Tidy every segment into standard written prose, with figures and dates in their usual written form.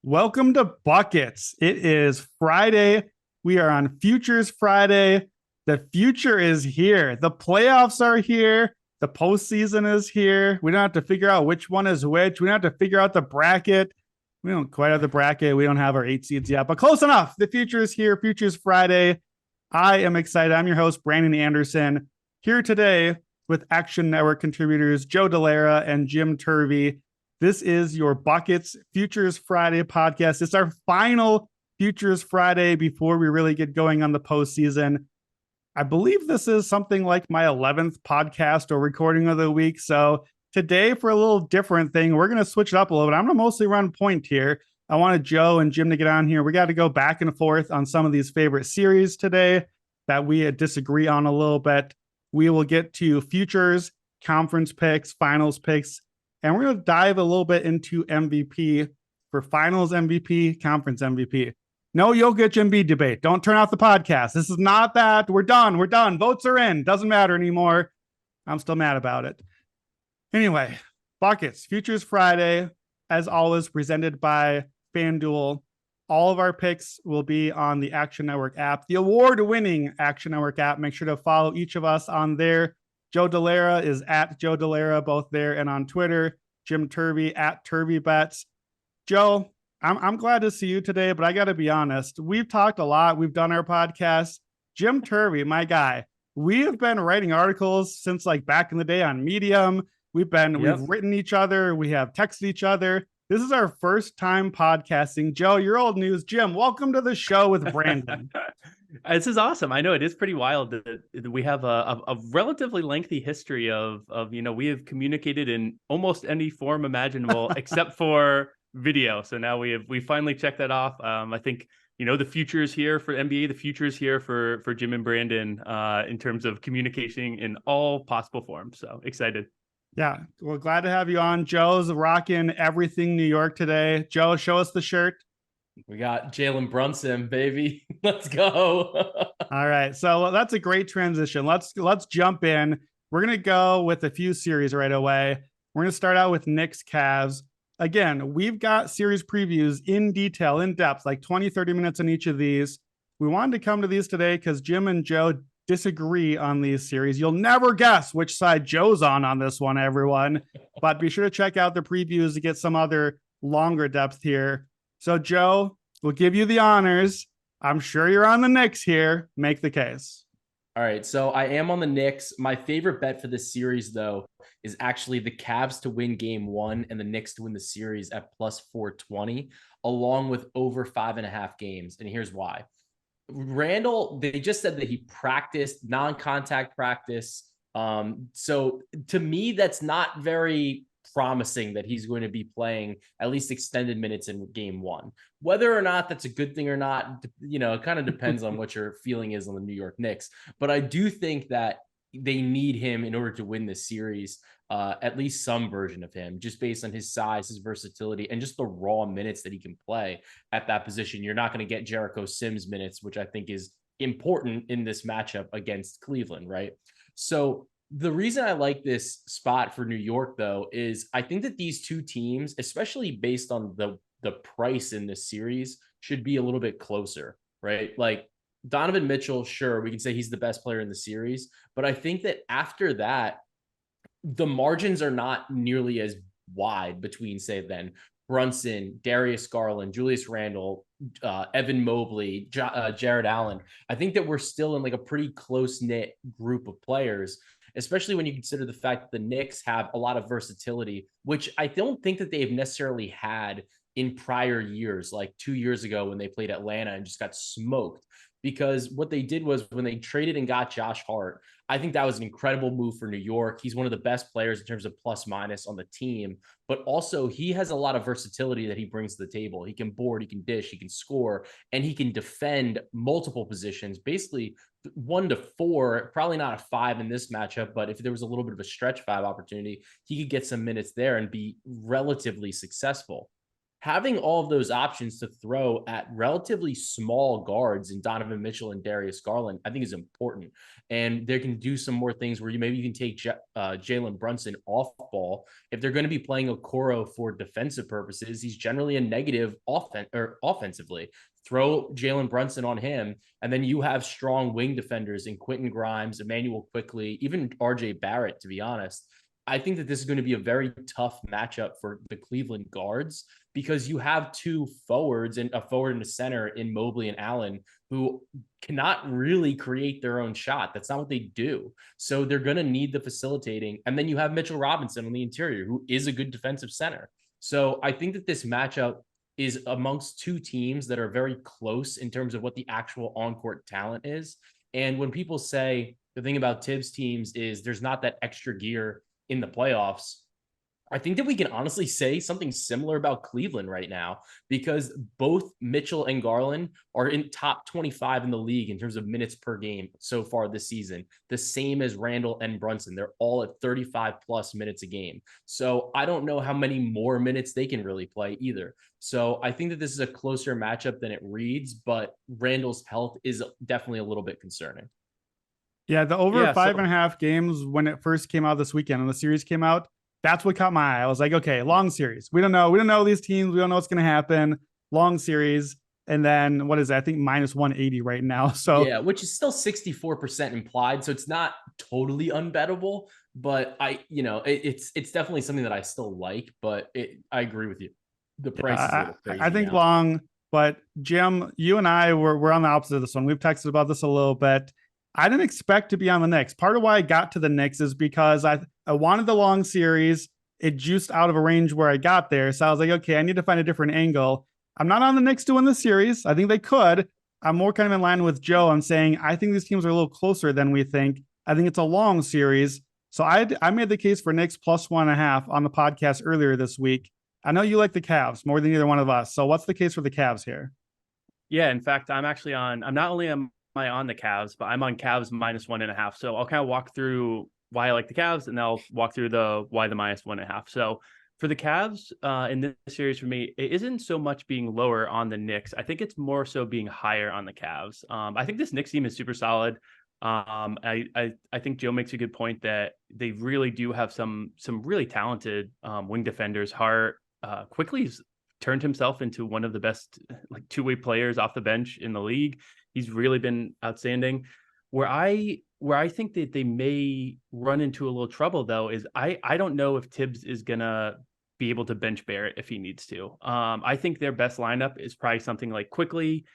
Welcome to Buckets. It is Friday. We are on Futures Friday. The future is here. The playoffs are here. The postseason is here. We don't have to figure out which one is which. We don't have to figure out the bracket. We don't quite have the bracket. We don't have our 8 seeds yet, but close enough. The future is here. Futures Friday. I am excited. I'm your host, Brandon Anderson, here today with Action Network contributors Joe Delara and Jim Turvey. This is your Buckets Futures Friday podcast. It's our final Futures Friday before we really get going on the postseason. I believe this is something like my 11th podcast or recording of the week. So today, for a little different thing, we're going to switch it up a little bit. I'm going to mostly run point here. I wanted Joe and Jim to get on here. We got to go back and forth on some of these favorite series today that we disagree on a little bit. We will get to futures, conference picks, finals picks, and we're going to dive a little bit into MVP for finals MVP, conference MVP. No Jokic Embiid debate. Don't turn off the podcast. This is not that. We're done. We're done. Votes are in. Doesn't matter anymore. I'm still mad about it. Anyway, Buckets, Futures Friday, as always, presented by FanDuel. All of our picks will be on the Action Network app, the award-winning Action Network app. Make sure to follow each of us on there. Joe Delara is at Joe Delara, both there and on Twitter. Jim Turvey at TurveyBets. Joe, I'm glad to see you today, but I got to be honest. We've talked a lot. We've done our podcast. Jim Turvey, my guy, we have been writing articles since like back in the day on Medium. We've written each other. We have texted each other. This is our first time podcasting. Joe, you're old news. Jim, welcome to the show with Brandon. This is awesome. I know it is pretty wild that we have a relatively lengthy history of we have communicated in almost any form imaginable except for video. So now we finally checked that off. I think the future is here for NBA. The future is here for Jim and Brandon in terms of communicating in all possible forms. So excited. Yeah, well, glad to have you on. Joe's rocking everything New York today. Joe, show us the shirt. We got Jalen Brunson, baby. Let's go. All right, so that's a great transition. Let's jump in. We're gonna go with a few series right away. We're gonna start out with Knicks Cavs. Again, we've got series previews in detail, in depth, like 20, 30 minutes on each of these. We wanted to come to these today because Jim and Joe disagree on these series. You'll never guess which side Joe's on this one, everyone. But be sure to check out the previews to get some other longer depth here. So, Joe, we'll give you the honors. I'm sure you're on the Knicks here. Make the case. All right, so I am on the Knicks. My favorite bet for this series, though, is actually the Cavs to win game one and the Knicks to win the series at plus 420, along with over 5.5 games. And here's why. Randall, they just said that he practiced non-contact practice. So to me, that's not very promising that he's going to be playing at least extended minutes in game one. Whether or not that's a good thing or not, it kind of depends on what your feeling is on the New York Knicks. But I do think that they need him in order to win this series, at least some version of him, just based on his size, his versatility, and just the raw minutes that he can play at that position. You're not going to get Jericho Sims minutes, which I think is important in this matchup against Cleveland, right? So the reason I like this spot for New York, though, is I think that these two teams, especially based on the price in this series, should be a little bit closer, right? Like Donovan Mitchell, sure, we can say he's the best player in the series, but I think that after that, the margins are not nearly as wide between, say, then Brunson, Darius Garland, Julius Randle, Evan Mobley, Jared Allen. I think that we're still in like a pretty close-knit group of players, especially when you consider the fact that the Knicks have a lot of versatility, which I don't think that they've necessarily had in prior years, like 2 years ago when they played Atlanta and just got smoked. Because what they did was when they traded and got Josh Hart, I think that was an incredible move for New York. He's one of the best players in terms of plus minus on the team, but also he has a lot of versatility that he brings to the table. He can board, he can dish, he can score, and he can defend multiple positions, basically 1 to 4, probably not a 5 in this matchup, but if there was a little bit of a stretch 5 opportunity, he could get some minutes there and be relatively successful. having all of those options to throw at relatively small guards in Donovan Mitchell and Darius Garland, I think is important. And they can do some more things where you can take Jalen Brunson off ball. If they're going to be playing Okoro for defensive purposes, he's generally a negative offensively. Throw Jalen Brunson on him, and then you have strong wing defenders in Quentin Grimes, Emmanuel Quickley, even RJ Barrett, to be honest. I think that this is going to be a very tough matchup for the Cleveland guards because you have two forwards and a forward and a center in Mobley and Allen who cannot really create their own shot. That's not what they do. So they're going to need the facilitating. And then you have Mitchell Robinson on the interior, who is a good defensive center. So I think that this matchup is amongst two teams that are very close in terms of what the actual on-court talent is. And when people say the thing about Tibbs teams is there's not that extra gear in the playoffs, I think that we can honestly say something similar about Cleveland right now, because both Mitchell and Garland are in top 25 in the league in terms of minutes per game so far this season, the same as Randall and Brunson. They're all at 35 plus minutes a game. So I don't know how many more minutes they can really play either. So I think that this is a closer matchup than it reads, but Randall's health is definitely a little bit concerning. Yeah, the over 5.5 games when it first came out this weekend and the series came out, that's what caught my eye. I was like, okay, long series. We don't know these teams. We don't know what's going to happen. Long series. And then what is that? I think minus 180 right now. So yeah, which is still 64% implied. So it's not totally unbettable, but it's definitely something that I still like, but I agree with you. The price is a little crazy. I think now. Long, but Jim, you and I we're on the opposite of this one. We've texted about this a little bit. I didn't expect to be on the Knicks. Part of why I got to the Knicks is because I wanted the long series. It juiced out of a range where I got there. So I was like, okay, I need to find a different angle. I'm not on the Knicks to win the series. I think they could. I'm more kind of in line with Joe. I'm saying I think these teams are a little closer than we think. I think it's a long series. So I made the case for Knicks plus 1.5 on the podcast earlier this week. I know you like the Cavs more than either one of us. So what's the case for the Cavs here? Yeah, in fact, I'm not only am I on the Cavs, but I'm on Cavs minus 1.5. So I'll kind of walk through why I like the Cavs, and then I'll walk through why the minus 1.5. So for the Cavs in this series, for me, it isn't so much being lower on the Knicks. I think it's more so being higher on the Cavs. I think this Knicks team is super solid. I think Joe makes a good point that they really do have some really talented wing defenders. Hart Quickly's turned himself into one of the best two-way players off the bench in the league. He's really been outstanding. Where I think that they may run into a little trouble, though, is I don't know if Tibbs is gonna be able to bench Barrett if he needs to. I think their best lineup is probably something like Quickly,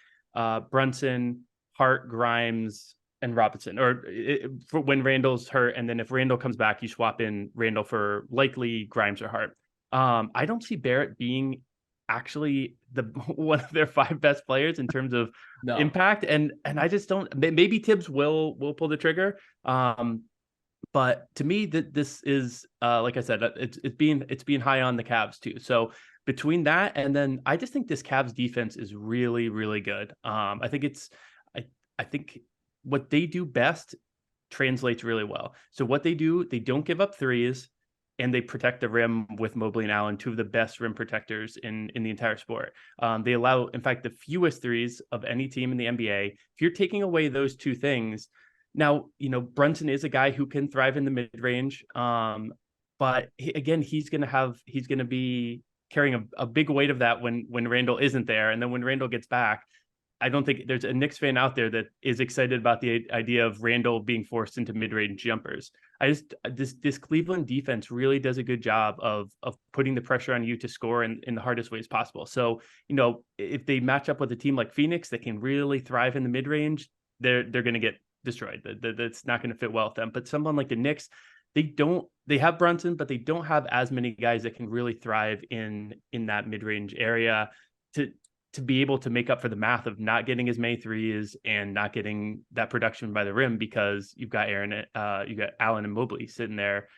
Brunson, Hart, Grimes, and Robinson. Or for when Randall's hurt, and then if Randall comes back, you swap in Randall for likely Grimes or Hart. I don't see Barrett being actually one of their 5 best players in terms of impact, and I just don't. Maybe Tibbs will pull the trigger, but to me this is like I said, it's being high on the Cavs too. So between that and then I just think this Cavs defense is really really good. I think what they do best translates really well. So what they do, they don't give up threes, and they protect the rim with Mobley and Allen, 2 of the best rim protectors in the entire sport. They allow, in fact, the fewest threes of any team in the NBA. If you're taking away those 2 things, now, Brunson is a guy who can thrive in the mid-range, but he's going to be carrying a big weight of that when Randall isn't there. And then when Randall gets back, I don't think there's a Knicks fan out there that is excited about the idea of Randall being forced into mid-range jumpers. This Cleveland defense really does a good job of putting the pressure on you to score in the hardest ways possible. So, if they match up with a team like Phoenix that can really thrive in the mid-range, they're going to get destroyed. That's not going to fit well with them. But someone like the Knicks, they have Brunson, but they don't have as many guys that can really thrive in that mid-range area to be able to make up for the math of not getting as many threes and not getting that production by the rim, because you've got Allen and Mobley sitting there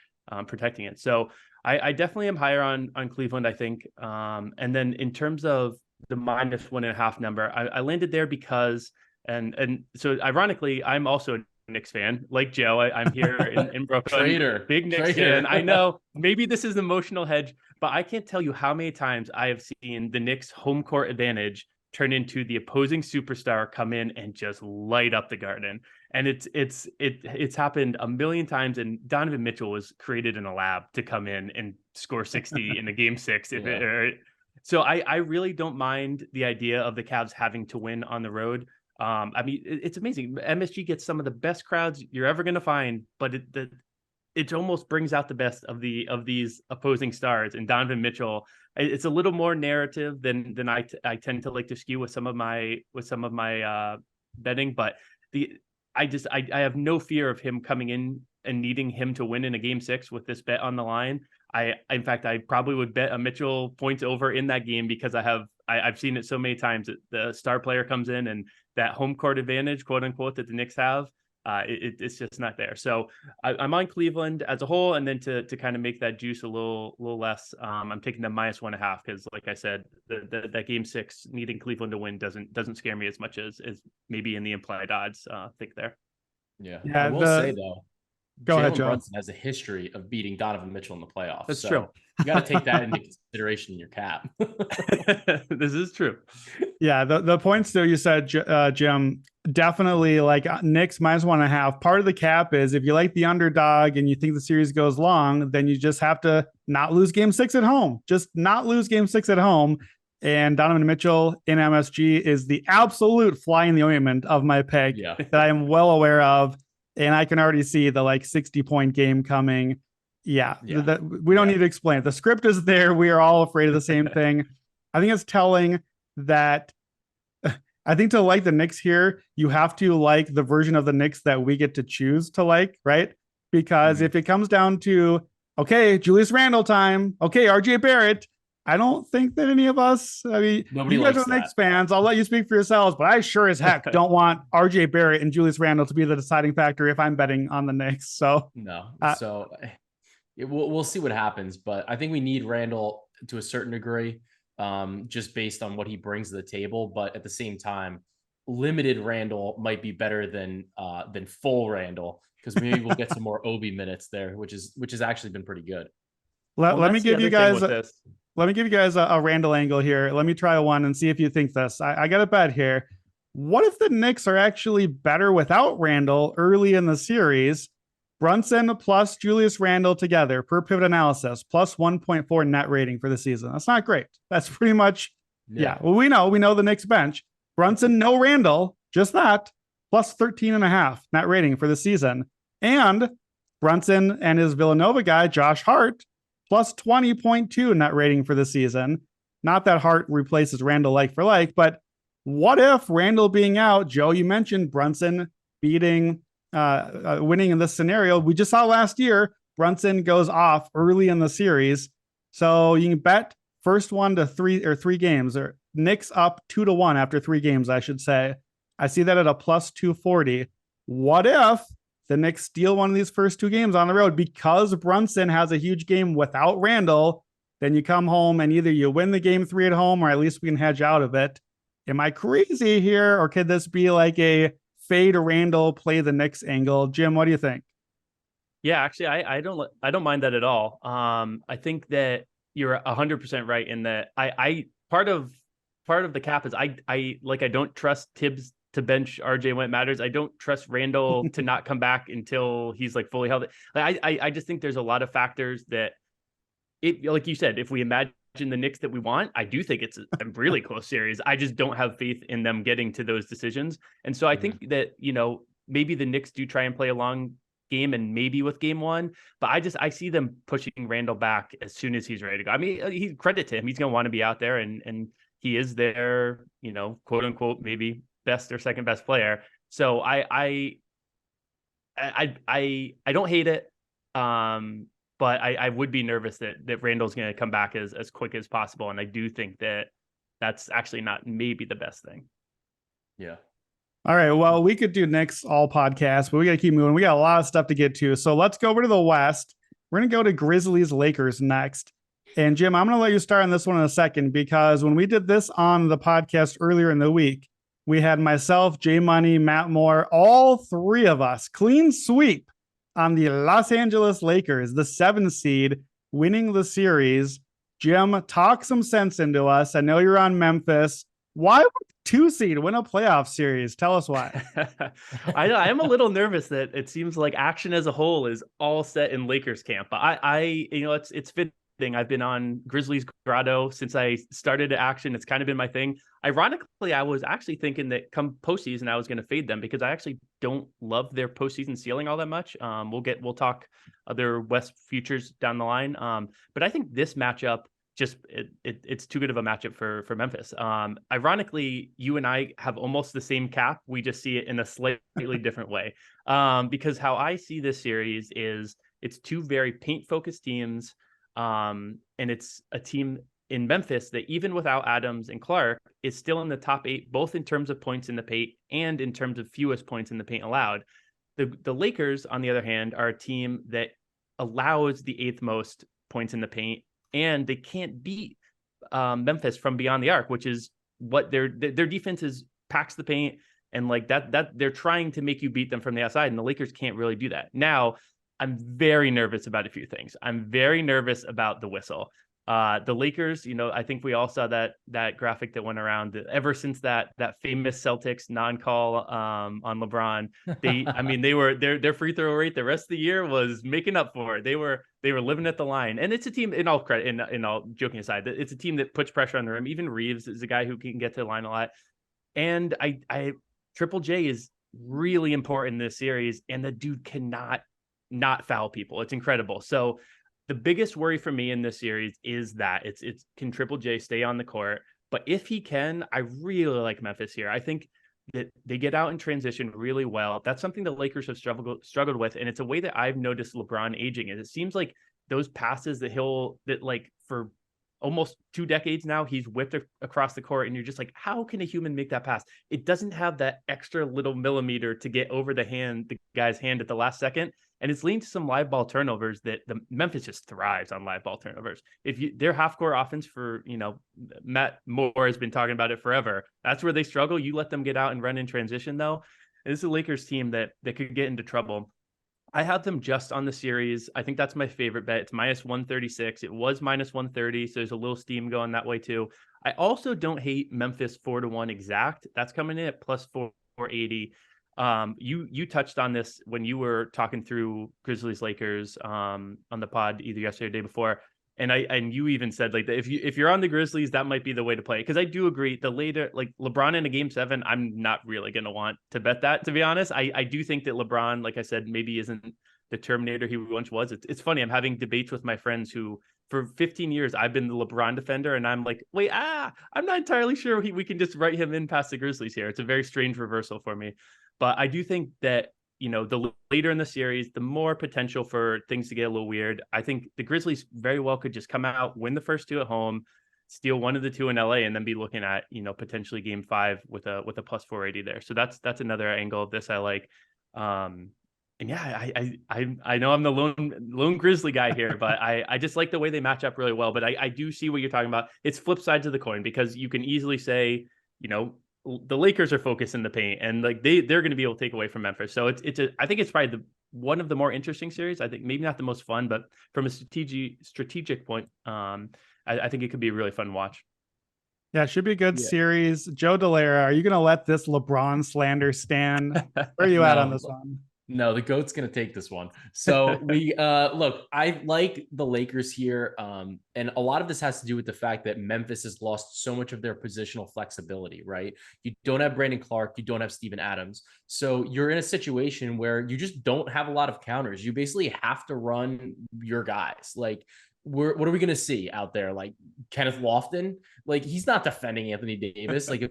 protecting it. So I definitely am higher on Cleveland, I think. And then in terms of the minus 1.5 number, I landed there because, and so ironically, I'm also a Knicks fan, like Joe. I'm here in Brooklyn. Traitor. Big Knicks fan. I know maybe this is an emotional hedge, but I can't tell you how many times I have seen the Knicks home court advantage turn into the opposing superstar come in and just light up the Garden. And it's happened a million times. And Donovan Mitchell was created in a lab to come in and score 60 in a game 6. So I really don't mind the idea of the Cavs having to win on the road. I mean, it's amazing. MSG gets some of the best crowds you're ever going to find, but it almost brings out the best of these opposing stars. And Donovan Mitchell, it's a little more narrative than I tend to like to skew with some of my betting, but I have no fear of him coming in and needing him to win in a game 6 with this bet on the line. In fact, I probably would bet a Mitchell points over in that game because I've seen it so many times that the star player comes in and that home court advantage, quote unquote, that the Knicks have, it's just not there. So I'm on Cleveland as a whole, and then to kind of make that juice a little less, I'm taking the -1.5 because, like I said, that game 6 needing Cleveland to win doesn't scare me as much as maybe in the implied odds think there. Yeah, I will say though, Go ahead, Joe. Brunson has a history of beating Donovan Mitchell in the playoffs. That's true. You got to take that into consideration in your cap. This is true. Yeah, the points though you said, Jim, definitely like Knicks -1.5. Part of the cap is if you like the underdog and you think the series goes long, then you just have to not lose game 6 at home. Just not lose game 6 at home. And Donovan Mitchell in MSG is the absolute fly in the ointment of my pick that I am well aware of. And I can already see the 60-point game coming. Yeah. We don't need to explain it. The script is there. We are all afraid of the same thing. I think it's telling that I think to like the Knicks here, you have to like the version of the Knicks that we get to choose to like, right? Because if it comes down to, okay, Julius Randle time, okay, RJ Barrett, I don't think that any of us, I mean, nobody you guys likes are Knicks fans. I'll let you speak for yourselves, but I sure as heck don't want RJ Barrett and Julius Randle to be the deciding factor if I'm betting on the Knicks. So no, we'll see what happens, but I think we need Randle to a certain degree, just based on what he brings to the table. But at the same time, limited Randle might be better than full Randle, because maybe we'll get some more Obi minutes there, which has actually been pretty good. Let me give you guys a Randle angle here. Let me try one and see if you think this. I got a bet here. What if the Knicks are actually better without Randle early in the series? Brunson plus Julius Randle together per pivot analysis, plus 1.4 net rating for the season. That's not great. That's pretty much, well, we know the Knicks bench. Brunson, no Randle, just that, plus 13.5 net rating for the season. And Brunson and his Villanova guy, Josh Hart, plus 20.2 net rating for the season. Not that Hart replaces Randle like for like, but what if Randle being out, Joe, you mentioned Brunson winning in this scenario. We just saw last year, Brunson goes off early in the series. So you can bet first 1 to 3 or 3 games, or Knicks up 2-1 after 3 games, I should say. I see that at a plus 240. What if the Knicks steal one of these first 2 games on the road because Brunson has a huge game without Randle? Then you come home and either you win the game 3 at home, or at least we can hedge out of it. Am I crazy here? Or could this be like a fade Randle, play the Knicks angle? Jim, what do you think? Yeah, actually, I don't mind that at all. I think that you're 100% right in that I part of the cap is I don't trust Tibbs to bench RJ when it matters. I don't trust Randle to not come back until he's fully healthy. I just think there's a lot of factors that like you said, if we imagine the Knicks that we want, I do think it's a really close series. I just don't have faith in them getting to those decisions. And so I think that, maybe the Knicks do try and play a long game and maybe with game 1, but I see them pushing Randle back as soon as he's ready to go. I mean, he credit to him. He's going to want to be out there and he is their, quote unquote, maybe best or second best player. So I don't hate it. But I would be nervous that Randle's going to come back as quick as possible. And I do think that that's actually not maybe the best thing. Yeah. All right. Well, we could do Knicks all podcast, but we got to keep moving. We got a lot of stuff to get to. So let's go over to the West. We're going to go to Grizzlies Lakers next. And Jim, I'm going to let you start on this one in a second, because when we did this on the podcast earlier in the week, We had myself, J Money, Matt Moore, all three of us clean sweep on the Los Angeles Lakers, the 7th seed, winning the series. Jim, talk some sense into us. I know you're on Memphis. Why would 2 seed win a playoff series? Tell us why. I am a little nervous that it seems like action as a whole is all set in Lakers camp. But it's fitting. I've been on Grizzlies Grotto since I started action. It's kind of been my thing. Ironically, I was actually thinking that come postseason, I was going to fade them because I actually don't love their postseason ceiling all that much. We'll talk other West futures down the line. But I think this matchup it's too good of a matchup for Memphis. Ironically, you and I have almost the same cap. We just see it in a slightly different way. Because how I see this series is it's 2 very paint focused teams. And it's a team in Memphis that even without Adams and Clark is still in the top 8, both in terms of points in the paint and in terms of fewest points in the paint allowed. The Lakers, on the other hand, are a team that allows the 8th most points in the paint, and they can't beat Memphis from beyond the arc, which is what their defense is, packs the paint, and like that they're trying to make you beat them from the outside, and the Lakers can't really do that. Now, I'm very nervous about a few things. I'm very nervous about the whistle. The Lakers, I think we all saw that graphic that went around ever since that famous Celtics non-call on LeBron. Their free throw rate the rest of the year was making up for it. They were living at the line, and it's a team. In all credit, in all joking aside, it's a team that puts pressure on the rim. Even Reeves is a guy who can get to the line a lot. And I Triple J is really important in this series, and the dude cannot not foul people. It's incredible. So the biggest worry for me in this series is that it's can Triple J stay on the court? But if he can, I really like Memphis here. I think that they get out in transition really well. That's something the Lakers have struggled with, and it's a way that I've noticed LeBron aging. Is it seems like those passes that like for almost 2 decades now, he's whipped across the court, and you're just like, how can a human make that pass? It doesn't have that extra little millimeter to get over the guy's hand at the last second. And it's leading to some live ball turnovers that the Memphis just thrives on live ball turnovers. Their half court offense for, Matt Moore has been talking about it forever. That's where they struggle. You let them get out and run in transition though. And this is a Lakers team that could get into trouble. I have them just on the series. I think that's my favorite bet. It's minus 136. It was minus 130. So there's a little steam going that way too. I also don't hate Memphis 4-1 exact. That's coming in at plus 480. You touched on this when you were talking through Grizzlies Lakers on the pod either yesterday or the day before, and you even said like that if you're on the Grizzlies, that might be the way to play, because I do agree. The later, like LeBron in a game 7, I'm not really going to want to bet that, to be honest. I do think that LeBron, like I said, maybe isn't the Terminator he once was. It's funny, I'm having debates with my friends who for 15 years I've been the LeBron defender, and I'm like, wait, I'm not entirely sure we can just write him in past the Grizzlies here. It's a very strange reversal for me. But I do think that, the later in the series, the more potential for things to get a little weird. I think the Grizzlies very well could just come out, win the first 2 at home, steal one of the 2 in LA, and then be looking at, potentially game 5 with a plus 480 there. So that's another angle of this I like. And yeah, I know I'm the lone Grizzly guy here, but I just like the way they match up really well. But I do see what you're talking about. It's flip sides of the coin, because you can easily say, the Lakers are focused in the paint, and like they're going to be able to take away from Memphis. So I think it's probably one of the more interesting series. I think maybe not the most fun, but from a strategic point, I think it could be a really fun watch. Yeah, it should be a good series. Joe Delara, are you going to let this LeBron slander stand? Where are you at on this one? No, the GOAT's going to take this one. So we look, I like the Lakers here. And a lot of this has to do with the fact that Memphis has lost so much of their positional flexibility, right? You don't have Brandon Clark. You don't have Steven Adams. So you're in a situation where you just don't have a lot of counters. You basically have to run your guys. Like, what are we going to see out there? Like Kenneth Lofton, like he's not defending Anthony Davis. Like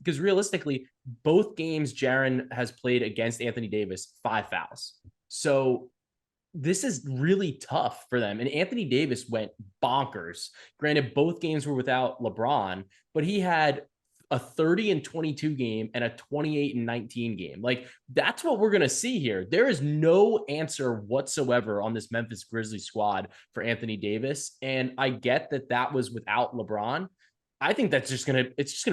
because realistically, both games Jaren has played against Anthony Davis, 5 fouls. So this is really tough for them. And Anthony Davis went bonkers. Granted, both games were without LeBron, but he had a 30-22 game and a 28-19 game. Like, that's what we're going to see here. There is no answer whatsoever on this Memphis Grizzlies squad for Anthony Davis. And I get that was without LeBron, I think it's just gonna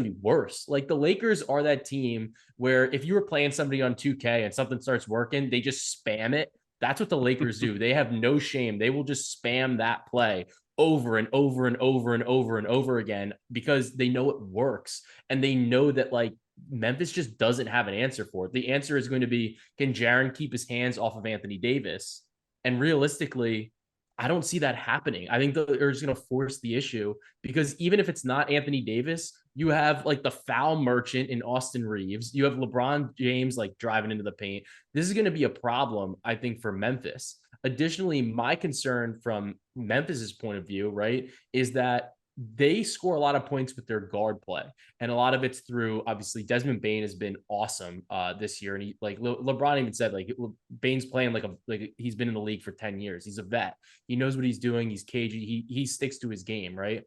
be worse. Like the Lakers are that team where if you were playing somebody on 2K and something starts working, they just spam it. That's what the Lakers do. They have no shame. They will just spam that play over and over and over and over and over again because they know it works. And they know that like Memphis just doesn't have an answer for it. The answer is going to be, can Jaren keep his hands off of Anthony Davis? And realistically, I don't see that happening. I think they're just going to force the issue because even if it's not Anthony Davis, you have like the foul merchant in Austin Reeves. You have LeBron James like driving into the paint. This is going to be a problem, I think, for Memphis. Additionally, my concern from Memphis's point of view, right, is that they score a lot of points with their guard play, and a lot of it's through obviously Desmond Bane has been awesome this year, and he like LeBron even said like Bane's playing like he's been in the league for 10 years. He's a vet. He knows what he's doing. He's cagey. He sticks to his game, right?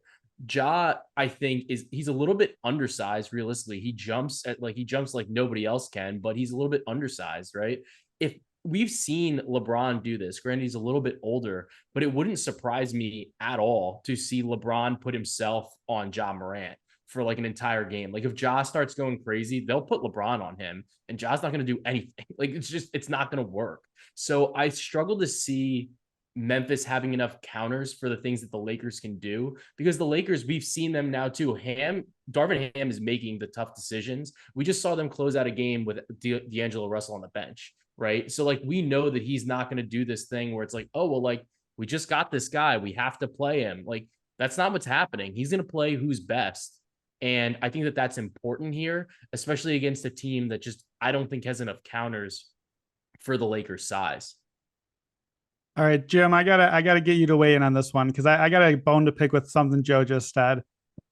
Ja, I think he's a little bit undersized. Realistically, he jumps like nobody else can, but he's a little bit undersized, right? If we've seen LeBron do this, granted he's a little bit older, but it wouldn't surprise me at all to see LeBron put himself on Ja Morant for like an entire game. Like if Ja starts going crazy, they'll put LeBron on him, and Ja's not going to do anything. Like it's not going to work. So I struggle to see Memphis having enough counters for the things that the Lakers can do, because the Lakers, we've seen them now too. Darvin Ham is making the tough decisions. We just saw them close out a game with D'Angelo Russell on the bench, right? So like we know that he's not going to do this thing where it's like, oh, well, like we just got this guy, we have to play him. Like that's not what's happening. He's going to play who's best. And I think that that's important here, especially against a team that just, I don't think has enough counters for the Lakers' size. All right, Jim, I gotta get you to weigh in on this one because I got a bone to pick with something Joe just said.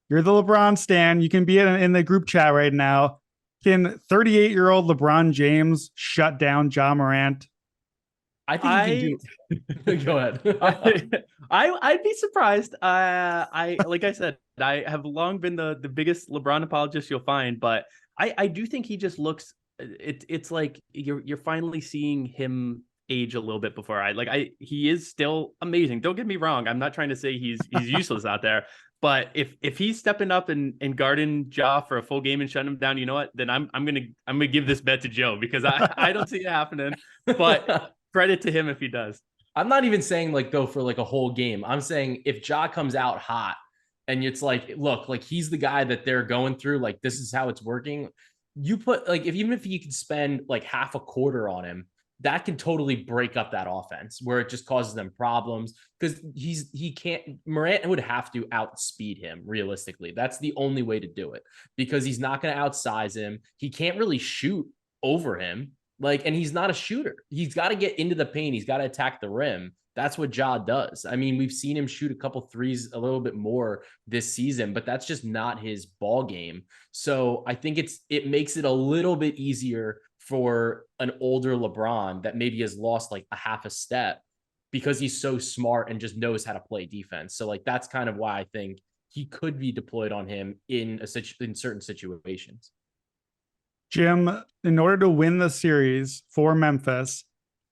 You're the LeBron stan. You can be in the group chat right now. Can 38-year-old LeBron James shut down Ja Morant? I think he can do. Go ahead. I'd be surprised. I like I said, I have long been the biggest LeBron apologist you'll find, but I do think he just looks. It's like you're finally seeing him age a little bit before he is still amazing. Don't get me wrong. I'm not trying to say he's useless out there, but if he's stepping up and guarding Ja for a full game and shutting him down, you know what? Then I'm gonna give this bet to Joe because I don't see it happening. But credit to him if he does. I'm not even saying like go for like a whole game. I'm saying if Ja comes out hot and it's like, look, like he's the guy that they're going through, like this is how it's working. You put like even if you could spend like half a quarter on him, that can totally break up that offense where it just causes them problems because Morant would have to outspeed him realistically. That's the only way to do it because he's not going to outsize him. He can't really shoot over him. And he's not a shooter. He's got to get into the paint. He's got to attack the rim. That's what Ja does. I mean, we've seen him shoot a couple threes a little bit more this season, but that's just not his ball game. So I think it makes it a little bit easier for an older LeBron that maybe has lost like a half a step because he's so smart and just knows how to play defense. So like that's kind of why I think he could be deployed on him in certain situations. Jim, in order to win the series for Memphis,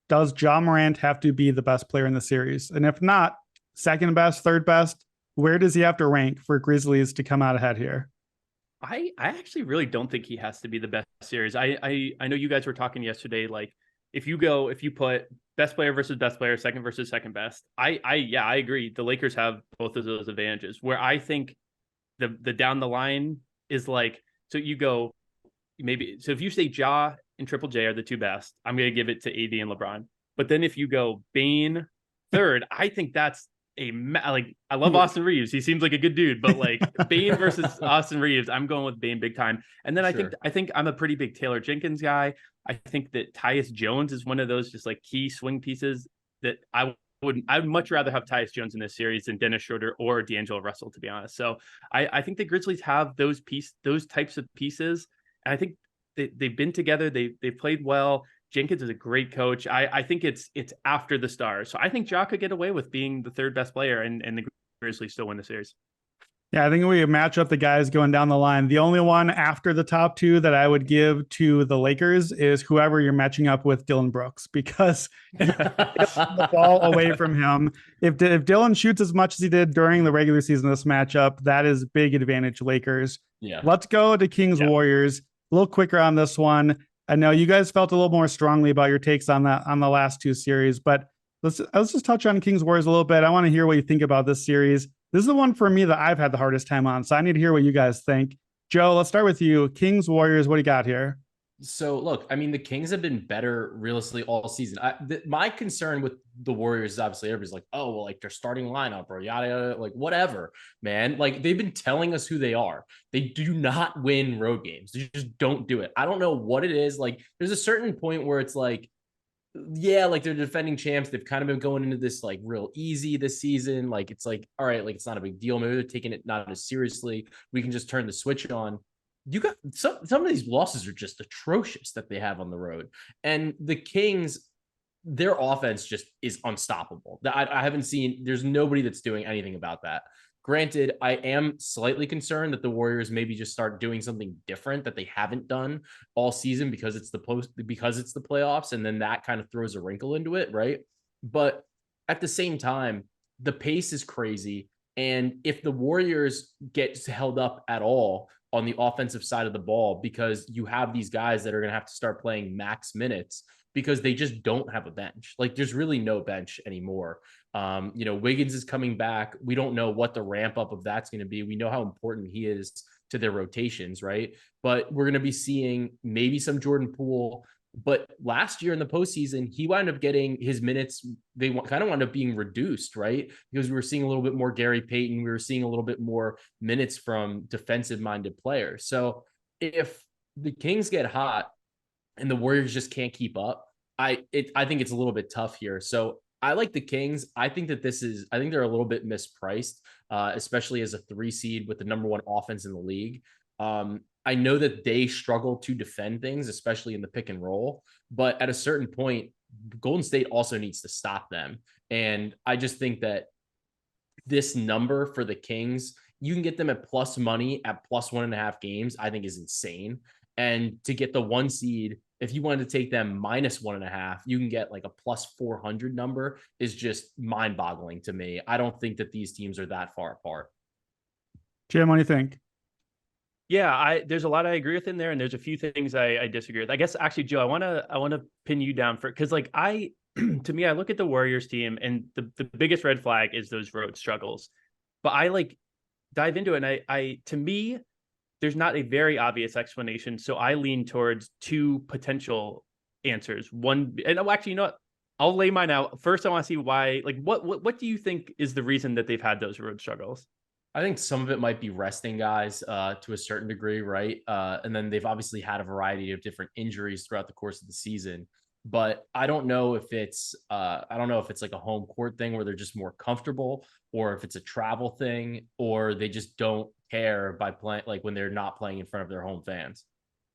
does Ja Morant have to be the best player in the series? And if not, second best, third best, where does he have to rank for Grizzlies to come out ahead here? I actually really don't think he has to be the best series. I know you guys were talking yesterday, like if you put best player versus best player, second versus second best, I agree. The Lakers have both of those advantages where I think the down the line is like, so you go maybe, so if you say Ja and Triple J are the two best, I'm going to give it to AD and LeBron. But then if you go Bane third, I think that's I love Austin Reeves. He seems like a good dude, but like Bane versus Austin Reeves, I'm going with Bane big time. And then I think I'm a pretty big Taylor Jenkins guy. I think that Tyus Jones is one of those just like key swing pieces that I'd much rather have Tyus Jones in this series than Dennis Schroeder or D'Angelo Russell, to be honest. So I think the Grizzlies have those types of pieces. And I think they've been together. They've played well. Jenkins is a great coach. I think it's after the stars. So I think Ja could get away with being the third best player and the Grizzlies still win the series. Yeah, I think we match up the guys going down the line. The only one after the top two that I would give to the Lakers is whoever you're matching up with Dylan Brooks, because you take the ball away from him. If Dylan shoots as much as he did during the regular season, this matchup, that is big advantage Lakers. Yeah. Let's go to Kings Warriors. A little quicker on this one. I know you guys felt a little more strongly about your takes on the last two series, but let's just touch on Kings Warriors a little bit. I want to hear what you think about this series. This is the one for me that I've had the hardest time on, so I need to hear what you guys think. Joe, let's start with you. Kings Warriors, what do you got here? So look, I mean, the Kings have been better realistically all season. My concern with the Warriors is obviously everybody's like, oh, well, like their starting lineup or yada, yada, like whatever, man. Like they've been telling us who they are. They do not win road games. They just don't do it. I don't know what it is. Like there's a certain point where it's like, yeah, like they're defending champs. They've kind of been going into this like real easy this season. Like it's like, all right, like it's not a big deal. Maybe they're taking it not as seriously. We can just turn the switch on. You got some of these losses are just atrocious that they have on the road. And the Kings, their offense just is unstoppable. I haven't seen, there's nobody that's doing anything about that. Granted, I am slightly concerned that the Warriors maybe just start doing something different that they haven't done all season because it's the playoffs, and then that kind of throws a wrinkle into it, right? But at the same time, the pace is crazy, and if the Warriors get held up at all on the offensive side of the ball, because you have these guys that are going to have to start playing max minutes because they just don't have a bench. Like there's really no bench anymore. Wiggins is coming back. We don't know what the ramp up of that's going to be. We know how important he is to their rotations, right? But we're going to be seeing maybe some Jordan Poole. But last year in the postseason, he wound up getting his minutes. They kind of wound up being reduced, right? Because we were seeing a little bit more Gary Payton. We were seeing a little bit more minutes from defensive-minded players. So if the Kings get hot and the Warriors just can't keep up, I think it's a little bit tough here. So I like the Kings. I think they're a little bit mispriced, especially as a 3 seed with the number 1 offense in the league. I know that they struggle to defend things, especially in the pick and roll, but at a certain point, Golden State also needs to stop them. And I just think that this number for the Kings, you can get them at plus money at plus 1.5 games, I think is insane. And to get the 1 seed, if you wanted to take them minus 1.5, you can get like a plus 400 number, is just mind boggling to me. I don't think that these teams are that far apart. Jim, what do you think? Yeah, there's a lot I agree with in there, and there's a few things I disagree with. I guess actually, Joe, I want to pin you down for, because like to me, I look at the Warriors team, and the biggest red flag is those road struggles. But I like dive into it, and I to me, there's not a very obvious explanation. So I lean towards 2 potential answers. One, and actually, you know what? I'll lay mine out first. I want to see why. Like, what do you think is the reason that they've had those road struggles? I think some of it might be resting guys to a certain degree, right? And then they've obviously had a variety of different injuries throughout the course of the season. But I don't know if it's like a home court thing where they're just more comfortable, or if it's a travel thing, or they just don't care by playing, like when they're not playing in front of their home fans.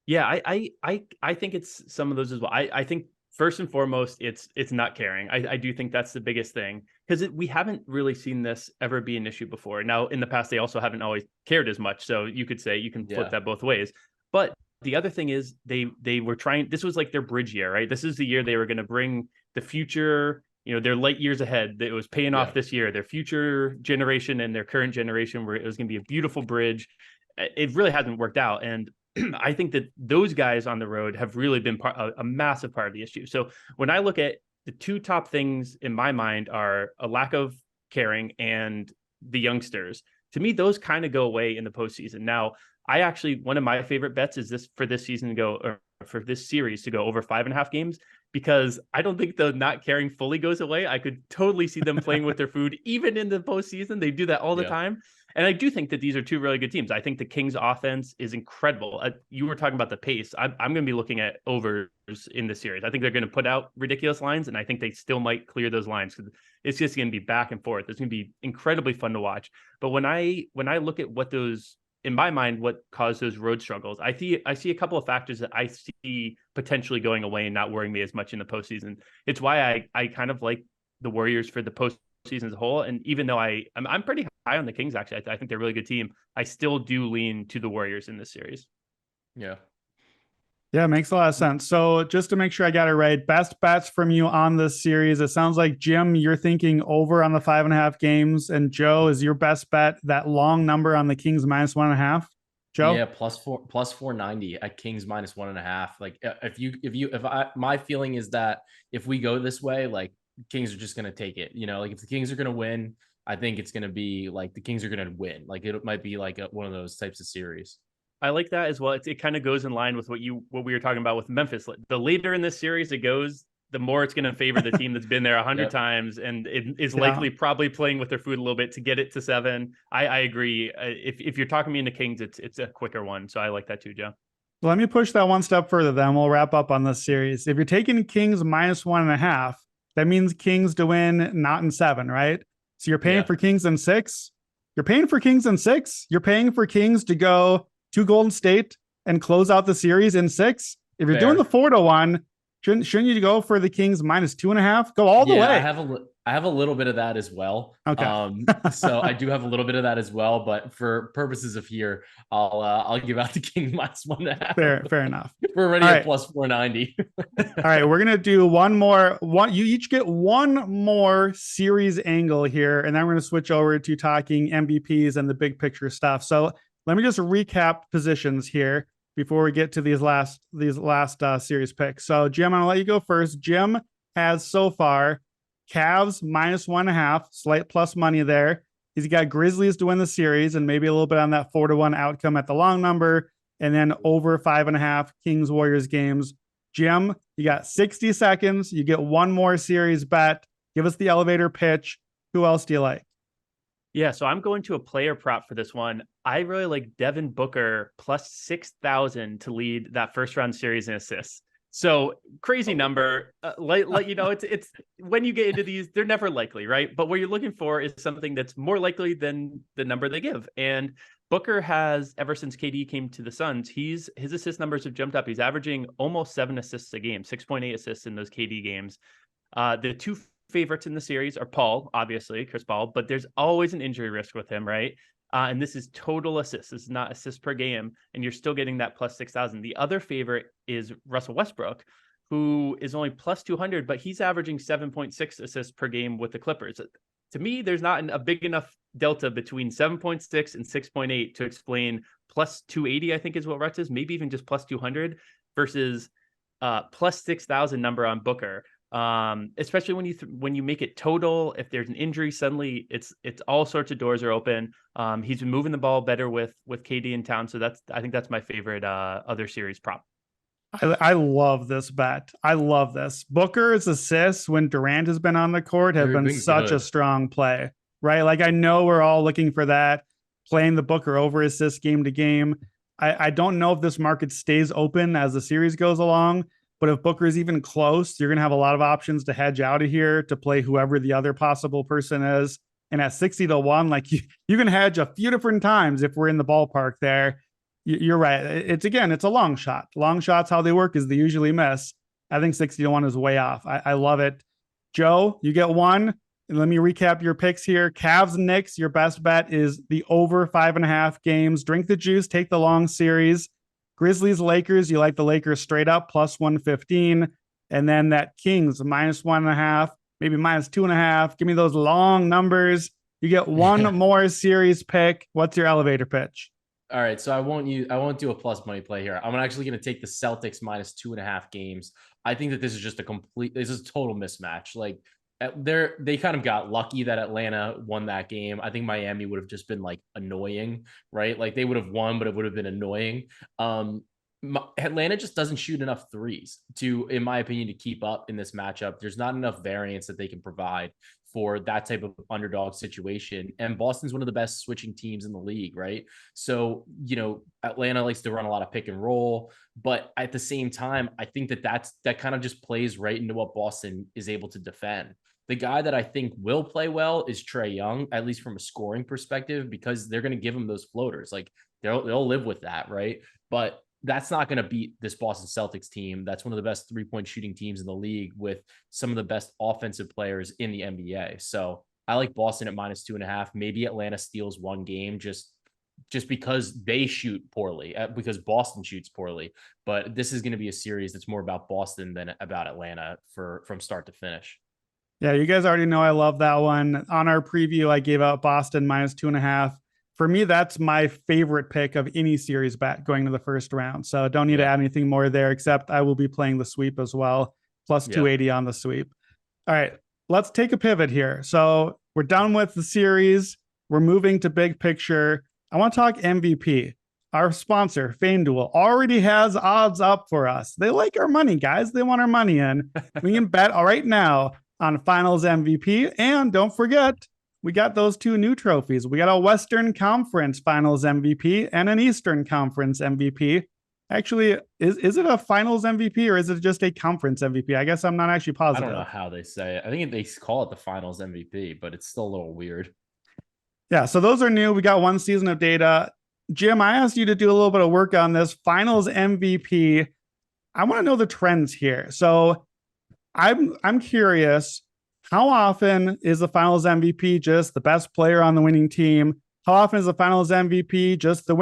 Yeah, I think it's some of those as well. I think first and foremost, it's not caring. I do think that's the biggest thing, because we haven't really seen this ever be an issue before. Now, in the past, they also haven't always cared as much. So you could say you can flip that both ways. But the other thing is they were trying, this was like their bridge year, right? This is the year they were going to bring the future, their light years ahead. It was paying off this year, their future generation and their current generation, where it was going to be a beautiful bridge. It really hasn't worked out. And I think that those guys on the road have really been a massive part of the issue. So when I look at the 2 top things in my mind are a lack of caring and the youngsters. To me, those kind of go away in the postseason. Now, one of my favorite bets is this for this season to go, or for this series to go over 5.5 games, because I don't think the not caring fully goes away. I could totally see them playing with their food, even in the postseason. They do that all the time. And I do think that these are 2 really good teams. I think the Kings offense is incredible. You were talking about the pace. I'm going to be looking at overs in the series. I think they're going to put out ridiculous lines, and I think they still might clear those lines, because it's just going to be back and forth. It's going to be incredibly fun to watch. But when I look at what those, in my mind, what caused those road struggles, I see a couple of factors that I see potentially going away and not worrying me as much in the postseason. It's why I kind of like the Warriors for the postseason as a whole. And even though I'm pretty on the Kings, actually. I think they're a really good team. I still do lean to the Warriors in this series. Yeah. Yeah, makes a lot of sense. So just to make sure I got it right, best bets from you on this series. It sounds like, Jim, you're thinking over on the 5.5 games, and Joe, is your best bet that long number on the Kings -1.5? Joe? Yeah, plus 490 at Kings -1.5. Like my feeling is that if we go this way, like Kings are just going to take it, like if the Kings are going to win, I think it's going to be like the Kings are going to win. Like it might be like one of those types of series. I like that as well. It kind of goes in line with what we were talking about with Memphis. The later in this series it goes, the more it's going to favor the team that's been there 100 times and it is likely probably playing with their food a little bit to get it to 7. I agree. If you're talking me into Kings, it's a quicker one. So I like that too, Joe. Let me push that one step further, then we'll wrap up on this series. If you're taking Kings -1.5, that means Kings to win, not in 7, right? So you're paying for Kings in 6. You're paying for Kings in 6. You're paying for Kings to go to Golden State and close out the series in 6. If you're doing the 4-1, shouldn't you go for the Kings -2.5? Go all the way. I have a little bit of that as well. Okay. So I do have a little bit of that as well, but for purposes of here, I'll give out the Kings -1.5. Fair enough. We're already at plus 490. All right, we're gonna do one more. You each get one more series angle here, and then we're gonna switch over to talking MVPs and the big picture stuff. So let me just recap positions here before we get to these last series picks. So Jim, I'm gonna let you go first. Jim has so far Cavs -1.5, slight plus money there. He's got Grizzlies to win the series and maybe a little bit on that 4-1 outcome at the long number, and then over 5.5 Kings Warriors games. Jim, you got 60 seconds. You get one more series bet. Give us the elevator pitch. Who else do you like? Yeah, so I'm going to a player prop for this one. I really like Devin Booker plus 6,000 to lead that first round series in assists. So crazy number, it's when you get into these, they're never likely, right? But what you're looking for is something that's more likely than the number they give. And Booker has, ever since KD came to the Suns, his assist numbers have jumped up. He's averaging almost 7 assists a game, 6.8 assists in those KD games. The two favorites in the series are Paul, obviously, Chris Paul, but there's always an injury risk with him, right? And this is total assists. This is not assists per game, and you're still getting that plus 6,000. The other favorite is Russell Westbrook, who is only plus 200, but he's averaging 7.6 assists per game with the Clippers. To me, there's not a big enough delta between 7.6 and 6.8 to explain plus 280, I think is what Russ is, maybe even just plus 200 versus plus 6,000 number on Booker. Especially when you make it total, if there's an injury, suddenly it's all sorts of doors are open. He's been moving the ball better with KD in town. So I think that's my favorite other series prop. I love this bet. I love this. Booker's assists when Durant has been on the court have been such a strong play, right? Like I know we're all looking for that, playing the Booker over assist game to game. I don't know if this market stays open as the series goes along. But if Booker is even close, you're going to have a lot of options to hedge out of here to play whoever the other possible person is. And at 60-1, like you can hedge a few different times if we're in the ballpark there. You're right. It's a long shot. Long shots, how they work is they usually miss. I think 60-1 is way off. I love it. Joe, you get one. And let me recap your picks here. Cavs, Knicks, your best bet is the over 5.5 games. Drink the juice, take the long series. Grizzlies, Lakers, you like the Lakers straight up, plus 115. And then that Kings, -1.5, maybe -2.5. Give me those long numbers. You get one more series pick. What's your elevator pitch? All right, so I won't do a plus money play here. I'm actually going to take the Celtics -2.5 games. I think that this is just this is a total mismatch. Like they kind of got lucky that Atlanta won that game. I think Miami would have just been like annoying, right? Like they would have won, but it would have been annoying. Atlanta just doesn't shoot enough threes to, in my opinion, to keep up in this matchup. There's not enough variance that they can provide for that type of underdog situation. And Boston's one of the best switching teams in the league, right? So, Atlanta likes to run a lot of pick and roll, but at the same time, I think that kind of just plays right into what Boston is able to defend. The guy that I think will play well is Trae Young, at least from a scoring perspective, because they're going to give him those floaters. Like they'll live with that, right? But that's not going to beat this Boston Celtics team. That's one of the best 3-point shooting teams in the league with some of the best offensive players in the NBA. So I like Boston at -2.5. Maybe Atlanta steals one game just because they shoot poorly, because Boston shoots poorly. But this is going to be a series that's more about Boston than about Atlanta from start to finish. Yeah, you guys already know I love that one. On our preview, I gave out Boston -2.5. For me, that's my favorite pick of any series bet going to the first round. So don't need to add anything more there, except I will be playing the sweep as well, plus 280 on the sweep. All right, let's take a pivot here. So we're done with the series. We're moving to big picture. I want to talk MVP. Our sponsor, FanDuel, already has odds up for us. They like our money, guys. They want our money in. We can bet right now on Finals MVP. And don't forget, we got those 2 new trophies. We got a Western Conference Finals MVP and an Eastern Conference MVP. Actually, is it a Finals MVP or is it just a Conference MVP? I guess I'm not actually positive. I don't know how they say it. I think they call it the Finals MVP, but it's still a little weird. Yeah, so those are new. We got 1 season of data. Jim, I asked you to do a little bit of work on this Finals MVP. I want to know the trends here. So I'm curious, how often is the Finals MVP just the best player on the winning team? How often is the Finals MVP just the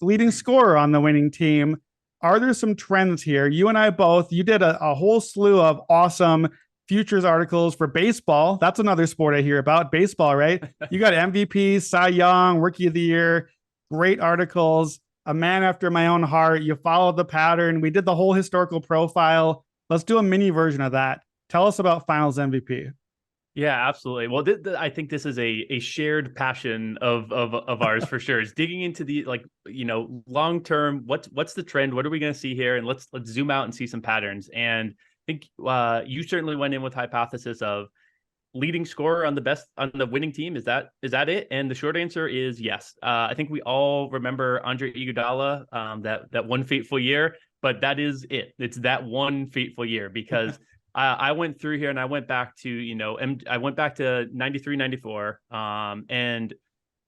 leading scorer on the winning team? Are there some trends here? You and I both, you did a whole slew of awesome futures articles for baseball. That's another sport I hear about, baseball, right? You got MVP, Cy Young, Rookie of the Year, great articles, a man after my own heart. You followed the pattern. We did the whole historical profile. Let's do a mini version of that. Tell us about Finals MVP. Yeah, absolutely. Well, I think this is a shared passion of ours for sure. Is digging into the long term. What's the trend? What are we going to see here? And let's zoom out and see some patterns. And I think you certainly went in with hypothesis of leading scorer on the winning team. Is that it? And the short answer is yes. I think we all remember Andre Iguodala, that one fateful year, but that is it. It's that one fateful year because. I went through here and I went back to, I went back to 93, 94. And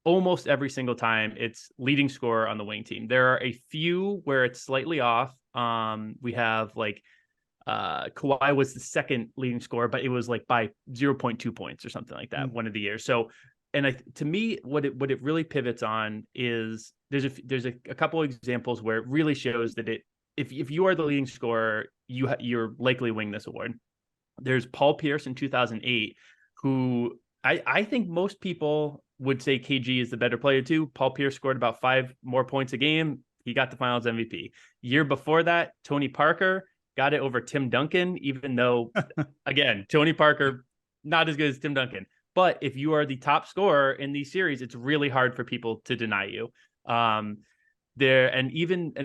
almost every single time it's leading scorer on the wing team. There are a few where it's slightly off. We have Kawhi was the second leading scorer, but it was by 0.2 points or something like that one of the years. So, and to me, what it really pivots on is there's a couple of examples where it really shows that if you are the leading scorer, you're likely winning this award. There's Paul Pierce in 2008, who I think most people would say KG is the better player too. Paul Pierce scored about 5 more points a game. He got the Finals MVP. Year before that, Tony Parker got it over Tim Duncan, even though, again, Tony Parker, not as good as Tim Duncan. But if you are the top scorer in these series, it's really hard for people to deny you. And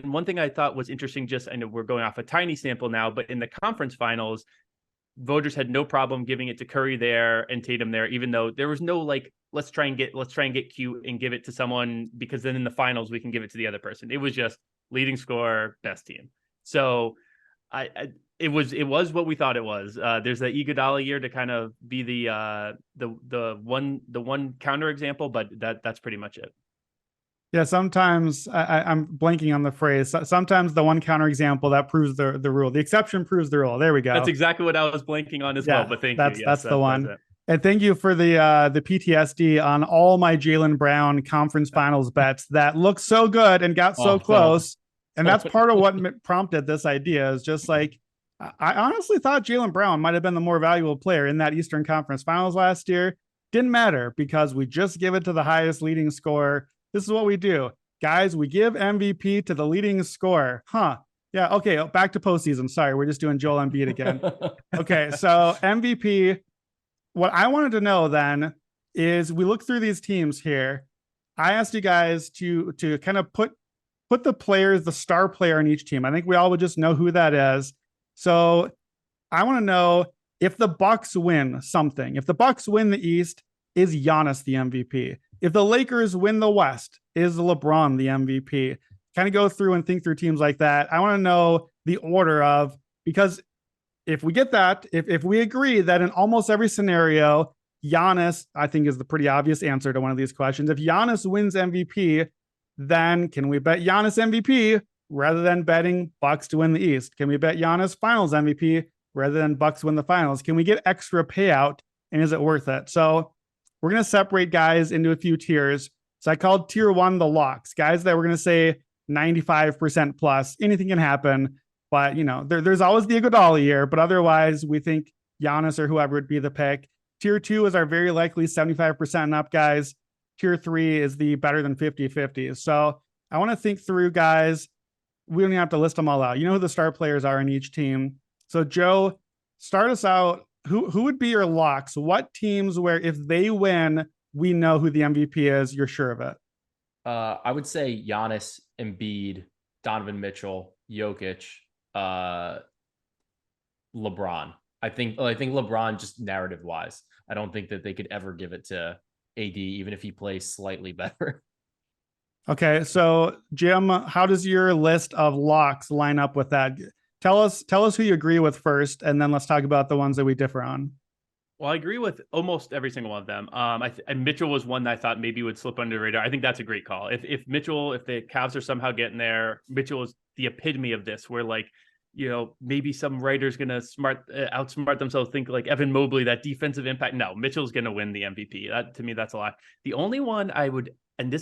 one thing I thought was interesting, I know we're going off a tiny sample now, but in the conference finals, voters had no problem giving it to Curry there and Tatum there, even though there was no let's try and get cute and give it to someone because then in the finals we can give it to the other person. It was just leading scorer, best team. So it was what we thought it was. There's the Iguodala year to kind of be the one counter example, but that's pretty much it. Yeah, sometimes I'm blanking on the phrase. Sometimes the one counterexample that proves the rule. The exception proves the rule. There we go. That's exactly what I was blanking on as well. But thank you. Yes, that's the one. And thank you for the PTSD on all my Jaylen Brown conference finals bets that looked so good and got so close. And that's part of what prompted this idea. Is just I honestly thought Jaylen Brown might have been the more valuable player in that Eastern Conference Finals last year. Didn't matter because we just give it to the highest leading scorer. This is what we do. Guys, we give MVP to the leading scorer. Huh. Yeah, okay, back to postseason. Sorry, we're just doing Joel Embiid again. Okay, so MVP. What I wanted to know then is we look through these teams here. I asked you guys to kind of put the players, the star player in each team. I think we all would just know who that is. So I want to know if the Bucks win something. If the Bucks win the East, is Giannis the MVP? If the Lakers win the West, is LeBron the MVP? Kind of go through and think through teams like that. I want to know the order of, because if we get that, if we agree that in almost every scenario, Giannis, I think, is the pretty obvious answer to one of these questions. If Giannis wins MVP, then can we bet Giannis MVP rather than betting Bucks to win the East? Can we bet Giannis Finals MVP rather than Bucks win the Finals? Can we get extra payout, and is it worth it? So we're going to separate guys into a few tiers. So I called tier 1 the locks, guys that we're going to say 95% plus. Anything can happen, but there's always the Iguodala year, but otherwise we think Giannis or whoever would be the pick. Tier 2 is our very likely 75% and up guys. Tier 3 is the better than 50-50. So I want to think through, guys. We don't even have to list them all out. You know who the star players are in each team. So Joe, start us out. Who would be your locks? What teams where if they win, we know who the MVP is? You're sure of it. I would say Giannis, Embiid, Donovan Mitchell, Jokic, LeBron. I think LeBron, just narrative wise, I don't think that they could ever give it to AD, even if he plays slightly better. Okay, so Jim, how does your list of locks line up with that? Tell us who you agree with first, and then let's talk about the ones that we differ on. Well, I agree with almost every single one of them. And Mitchell was one that I thought maybe would slip under the radar. I think that's a great call. If the Cavs are somehow getting there, Mitchell is the epitome of this, where maybe some writer's going to outsmart themselves, think like Evan Mobley, that defensive impact. No, Mitchell's going to win the MVP. That, to me, that's a lot. The only one I would, and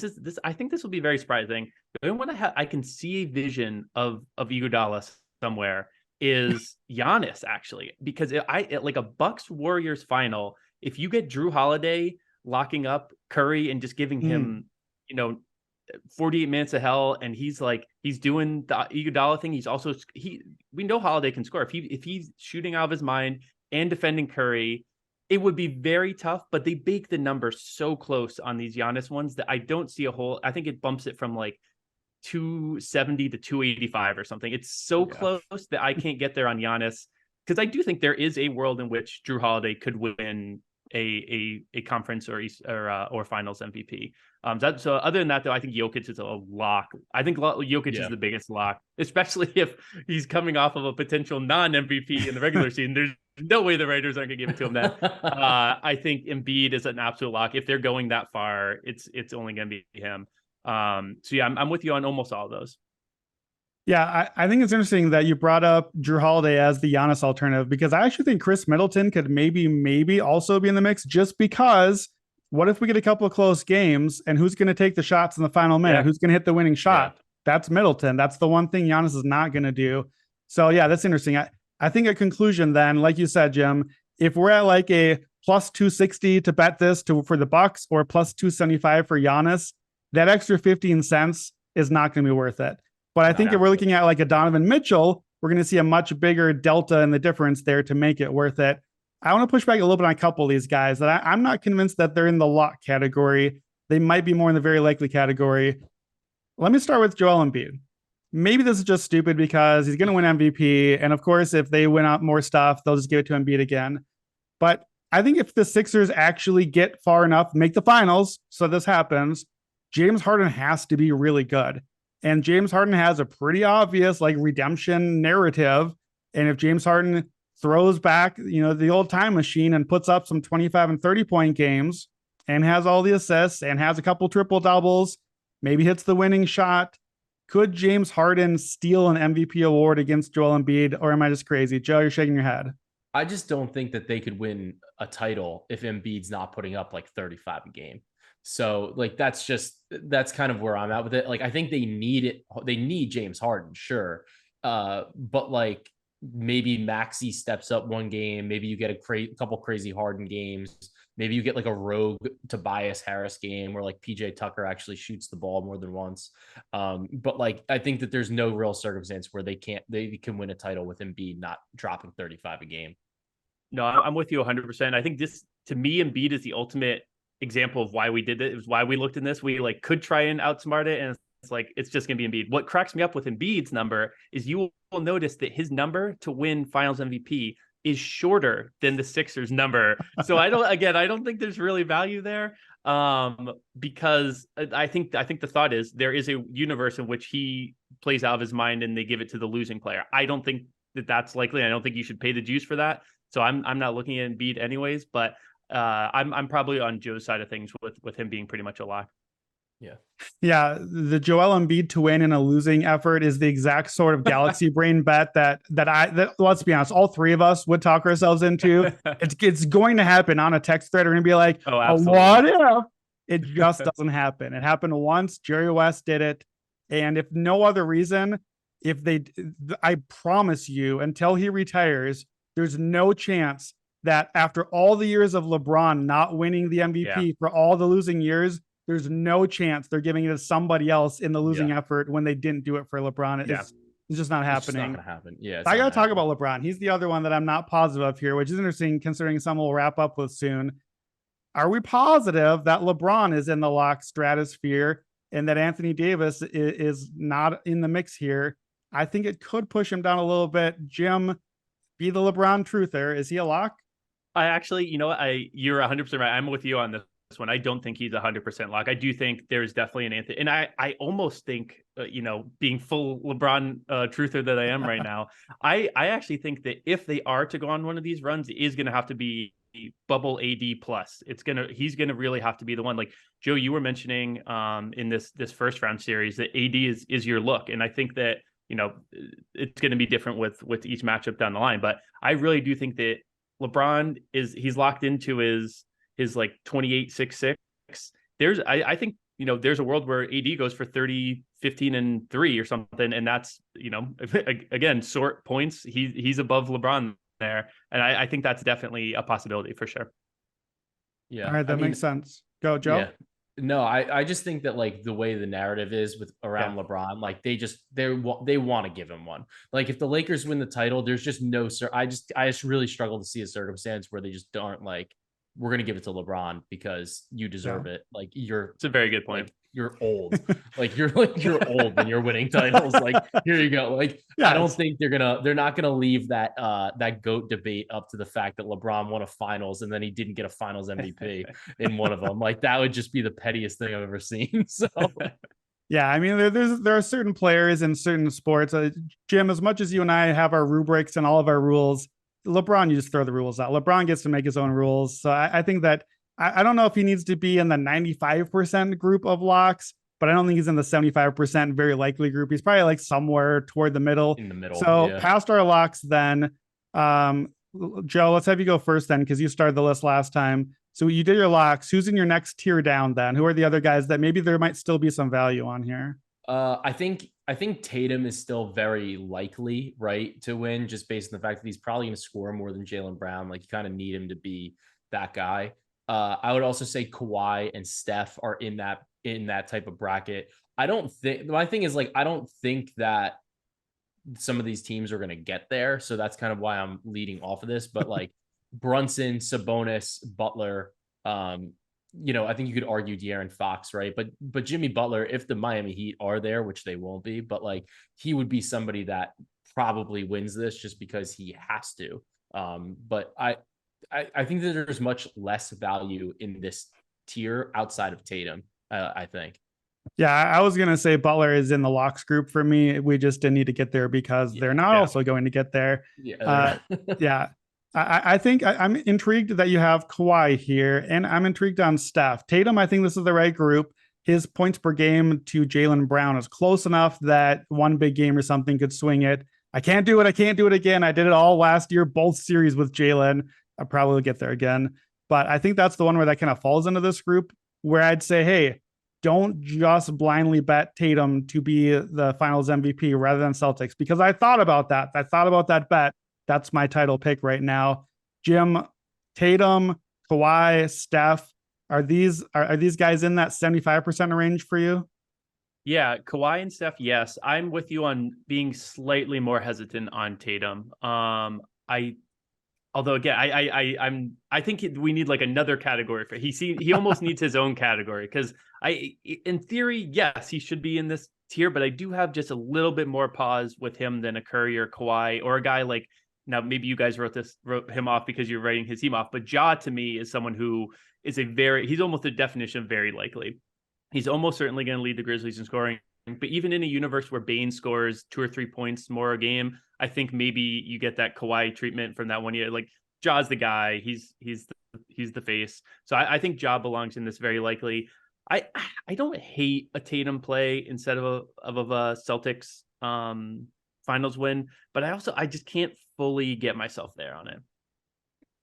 I think this will be very surprising. The only one I can see a vision of Iguodala somewhere is Giannis, actually, because like a Bucks Warriors final, if you get Drew Holiday locking up Curry and just giving him, 48 minutes of hell, and he's doing the Iguodala thing. We know Holiday can score. If he's shooting out of his mind and defending Curry, it would be very tough, but they bake the numbers so close on these Giannis ones that I don't see I think it bumps it from like 270 to 285 or something. It's so close that I can't get there on Giannis, because I do think there is a world in which Drew Holiday could win a conference or finals MVP. So other than that, though, I think Jokic is a lock. I think Jokic is the biggest lock, especially if he's coming off of a potential non-MVP in the regular season. There's no way the Raiders aren't gonna give it to him then. I think Embiid is an absolute lock. If they're going that far, it's only gonna be him. So yeah, I'm with you on almost all of those. Yeah, I think it's interesting that you brought up Drew Holiday as the Giannis alternative, because I actually think Chris Middleton could maybe also be in the mix, just because what if we get a couple of close games and who's going to take the shots in the final minute? Yeah. Who's going to hit the winning shot? Yeah. That's Middleton. That's the one thing Giannis is not going to do. So yeah, that's interesting. I think a conclusion then, like you said, Jim, if we're at like a plus 260 to bet this for the Bucks or plus 275 for Giannis, that extra 15 cents is not going to be worth it. But I think if we're looking at like a Donovan Mitchell, we're going to see a much bigger delta in the difference there to make it worth it. I want to push back a little bit on a couple of these guys that I'm not convinced that they're in the lock category. They might be more in the very likely category. Let me start with Joel Embiid. Maybe this is just stupid because he's going to win MVP. And of course, if they win out more stuff, they'll just give it to Embiid again. But I think if the Sixers actually get far enough, make the finals, so this happens, James Harden has to be really good. And James Harden has a pretty obvious redemption narrative. And if James Harden throws back, the old time machine and puts up some 25 and 30 point games and has all the assists and has a couple triple doubles, maybe hits the winning shot, could James Harden steal an MVP award against Joel Embiid? Or am I just crazy? Joe, you're shaking your head. I just don't think that they could win a title if Embiid's not putting up 35 a game. So that's kind of where I'm at with it. I think they need it. They need James Harden, sure. But maybe Maxey steps up one game. Maybe you get a couple crazy Harden games. Maybe you get a rogue Tobias Harris game where PJ Tucker actually shoots the ball more than once. But I think that there's no real circumstance where they can win a title with Embiid not dropping 35 a game. No, I'm with you 100%. I think this, to me, Embiid is the ultimate example of why we did it. It was why we looked in this. We could try and outsmart it, and it's just gonna be Embiid. What cracks me up with Embiid's number is you will notice that his number to win Finals MVP is shorter than the Sixers number. So I don't think there's really value there. Because I think the thought is there is a universe in which he plays out of his mind and they give it to the losing player. I don't think that that's likely. I don't think you should pay the juice for that. So I'm not looking at Embiid anyways, but I'm probably on Joe's side of things with him being pretty much a lock. Yeah, the Joel Embiid to win in a losing effort is the exact sort of galaxy brain bet that let's be honest, all three of us would talk ourselves into. It's going to happen on a text thread. We're going to be like, Oh, oh, absolutely. what if? It just doesn't happen. It happened once. Jerry West did it, and if no other reason, I promise you, until he retires, there's no chance that after all the years of LeBron not winning the MVP for all the losing years, there's no chance they're giving it to somebody else in the losing effort when they didn't do it for LeBron. It's just not happening. It's just not gonna happen. Yeah, I gotta talk about LeBron. He's the other one that I'm not positive of here, which is interesting considering some we'll wrap up with soon. Are we positive that LeBron is in the lock stratosphere and that Anthony Davis is not in the mix here? I think it could push him down a little bit. Jim, be the LeBron truther. Is he a lock? I actually, you're 100% right. I'm with you on this one. I don't think he's 100% lock. I do think there's definitely an Anthony, and I almost think, being full LeBron truther that I am right now, I actually think that if they are to go on one of these runs, it is going to have to be bubble AD plus. He's gonna really have to be the one. Like Joe, you were mentioning in this first round series that AD is your look, and I think that it's going to be different with each matchup down the line. But I really do think that LeBron he's locked into his like 28-6-6. I think there's a world where AD goes for 30, 15, and 3 or something, and that's again sort points. He's above LeBron there, and I think that's definitely a possibility for sure. Yeah, all right, that makes sense. Go, Joe. Yeah. No, I just think that like the way the narrative is around LeBron, like they want to give him one. Like if the Lakers win the title, there's just no I just really struggle to see a circumstance where they just aren't like, we're going to give it to LeBron because you deserve it. Like it's a very good point. Like, you're old. you're old when you're winning titles. Like, here you go. Like, I don't think they're not gonna leave that GOAT debate up to the fact that LeBron won a finals and then he didn't get a finals MVP in one of them. Like, that would just be the pettiest thing I've ever seen. So yeah, I mean, there are certain players in certain sports. Jim, as much as you and I have our rubrics and all of our rules, LeBron, you just throw the rules out. LeBron gets to make his own rules. So I think that I don't know if he needs to be in the 95% group of locks, but I don't think he's in the 75% very likely group. He's probably like somewhere toward the middle. In the middle. So past our locks then. Joe, let's have you go first then, because you started the list last time. So you did your locks. Who's in your next tier down then? Who are the other guys that maybe there might still be some value on here? I think Tatum is still very likely, right, to win, just based on the fact that he's probably going to score more than Jaylen Brown. Like, you kind of need him to be that guy. I would also say Kawhi and Steph are in that type of bracket. My thing is, like, I don't think that some of these teams are going to get there. So that's kind of why I'm leading off of this. But like Brunson, Sabonis, Butler, I think you could argue De'Aaron Fox, right? But Jimmy Butler, if the Miami Heat are there, which they won't be, but like he would be somebody that probably wins this just because he has to. But I think that there's much less value in this tier outside of Tatum, I think. Yeah, I was going to say Butler is in the locks group for me. We just didn't need to get there because they're not also going to get there. I think I'm intrigued that you have Kawhi here, and I'm intrigued on Steph. Tatum, I think this is the right group. His points per game to Jaylen Brown is close enough that one big game or something could swing it. I can't do it again. I did it all last year, both series with Jaylen. I'll probably get there again. But I think that's the one where that kind of falls into this group, where I'd say, hey, don't just blindly bet Tatum to be the finals MVP rather than Celtics, because I thought about that. Bet. That's my title pick right now. Jim, Tatum, Kawhi, Steph, are these guys in that 75% range for you? Yeah, Kawhi and Steph, yes. I'm with you on being slightly more hesitant on Tatum. Although again, I think we need like another category for he almost needs his own category, because in theory, yes, he should be in this tier, but I do have just a little bit more pause with him than a Curry or Kawhi or a guy like, now maybe you guys wrote him off because you're writing his team off, but Ja to me is someone who is he's almost the definition of very likely. He's almost certainly going to lead the Grizzlies in scoring. But even in a universe where Bane scores 2 or 3 points more a game, I think maybe you get that Kawhi treatment from that one year. Like, Ja's the guy. He's the face. So I think Ja belongs in this very likely. I don't hate a Tatum play instead of a Celtics finals win, but I just can't fully get myself there on it.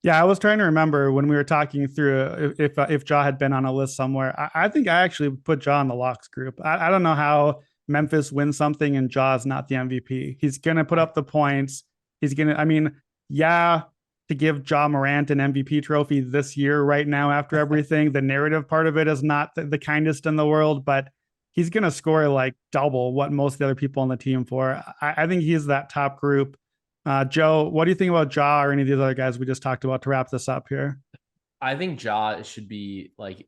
Yeah, I was trying to remember when we were talking through if Ja had been on a list somewhere. I think I actually put Ja in the locks group. I don't know how Memphis wins something and Ja's not the MVP. He's gonna put up the points. He's gonna. I mean, yeah, to give Ja Morant an MVP trophy this year, right now, after everything, the narrative part of it is not the kindest in the world, but he's gonna score like double what most of the other people on the team for. I think he's that top group. Joe, what do you think about Ja or any of these other guys we just talked about to wrap this up here? I think Ja should be like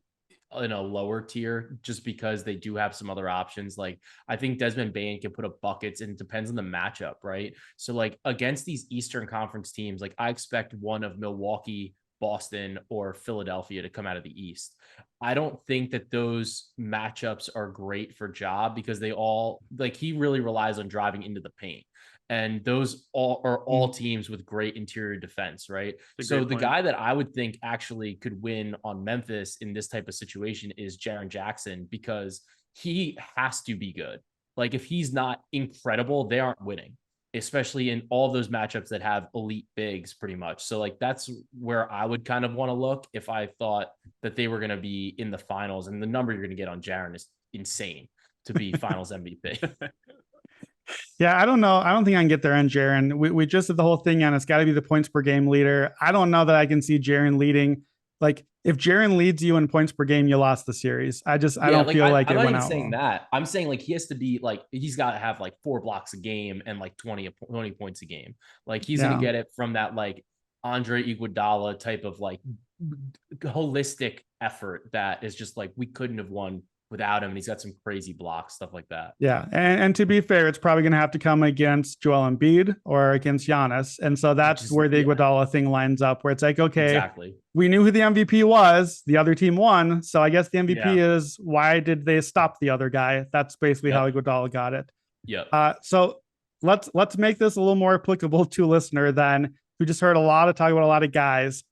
in a lower tier just because they do have some other options. Like I think Desmond Bane can put up buckets and it depends on the matchup, right? So like against these Eastern Conference teams, like I expect one of Milwaukee, Boston, or Philadelphia to come out of the East. I don't think that those matchups are great for Ja because they all like he really relies on driving into the paint. And those all teams with great interior defense, right? So the guy that I would think actually could win on Memphis in this type of situation is Jaren Jackson because he has to be good. Like if he's not incredible, they aren't winning, especially in all those matchups that have elite bigs pretty much. So like that's where I would kind of want to look if I thought that they were going to be in the finals, and the number you're going to get on Jaren is insane to be finals MVP. Yeah, I don't know. I don't think I can get there on Jaren. We just did the whole thing on it's got to be the points per game leader. I don't know that I can see Jaren leading. Like if Jaren leads you in points per game, you lost the series. I don't feel like I'm it not went even out saying well. that. I'm saying like he has to be like he's got to have like 4 blocks a game and like 20 points a game. Like he's gonna get it from that like Andre Iguodala type of like holistic effort that is just like we couldn't have won without him. And he's got some crazy blocks, stuff like that. Yeah, and to be fair, it's probably going to have to come against Joel Embiid or against Giannis, and so that's where the Iguodala thing lines up, where it's like, okay, exactly. We knew who the MVP was, the other team won, so I guess the MVP is why did they stop the other guy? That's basically how Iguodala got it. Yeah. So let's make this a little more applicable to a listener then who just heard a lot of talk about a lot of guys.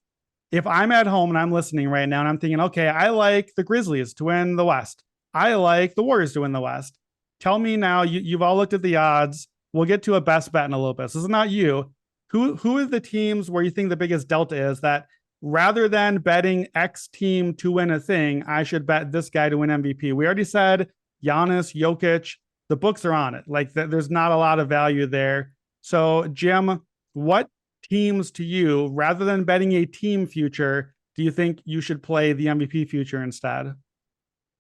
If I'm at home and I'm listening right now and I'm thinking, okay, I like the Grizzlies to win the West. I like the Warriors to win the West. Tell me now, you've all looked at the odds. We'll get to a best bet in a little bit. So this is not you. Who are the teams where you think the biggest delta is that rather than betting X team to win a thing, I should bet this guy to win MVP? We already said Giannis, Jokic. The books are on it. Like there's not a lot of value there. So Jim, what teams to you, rather than betting a team future, do you think you should play the MVP future instead?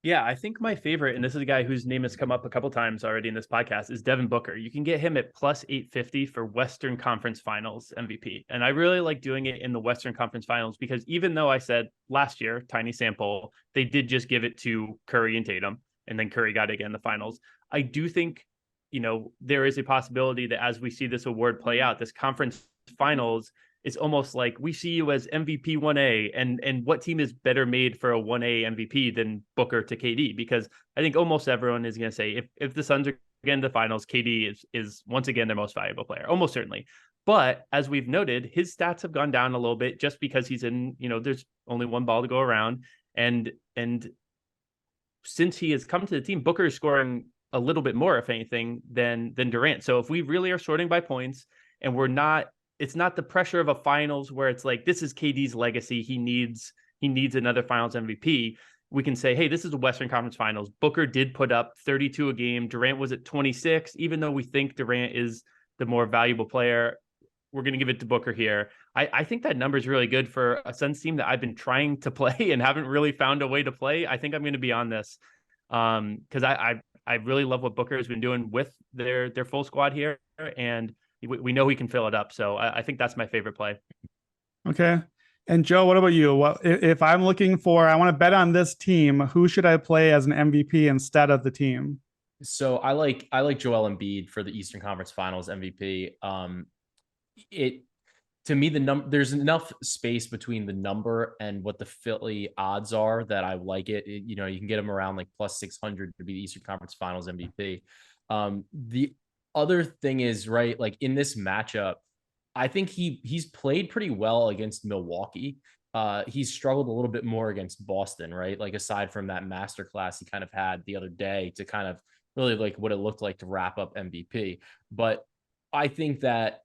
Yeah, I think my favorite, and this is a guy whose name has come up a couple times already in this podcast, is Devin Booker. You can get him at plus 850 for Western Conference Finals MVP. And I really like doing it in the Western Conference Finals because even though I said last year, tiny sample, they did just give it to Curry and Tatum, and then Curry got it again in the finals. I do think, there is a possibility that as we see this award play out, this conference finals, it's almost like we see you as MVP 1A, and what team is better made for a 1A MVP than Booker to KD? Because I think almost everyone is going to say if the Suns are again the finals, KD is once again their most valuable player, almost certainly. But as we've noted, his stats have gone down a little bit just because he's in, there's only one ball to go around, and since he has come to the team, Booker is scoring a little bit more, if anything, than Durant. So if we really are sorting by points, and it's not the pressure of a finals where it's like, this is KD's legacy. He needs another finals MVP. We can say, hey, this is the Western Conference Finals. Booker did put up 32 a game. Durant was at 26. Even though we think Durant is the more valuable player, we're going to give it to Booker here. I think that number is really good for a Suns team that I've been trying to play and haven't really found a way to play. I think I'm going to be on this because I really love what Booker has been doing with their full squad here, and we know he can fill it up. So I think that's my favorite play. Okay. And Joe, what about you? What if I'm looking I want to bet on this team, who should I play as an MVP instead of the team? So I like Joel Embiid for the Eastern Conference Finals MVP. To me, there's enough space between the number and what the Philly odds are that I like it. You can get him around like plus 600 to be the Eastern Conference Finals MVP. The other thing is, right, like in this matchup, I think he's played pretty well against Milwaukee. he's struggled a little bit more against Boston, right? Like aside from that masterclass he kind of had the other day to kind of really like what it looked like to wrap up MVP. But I think that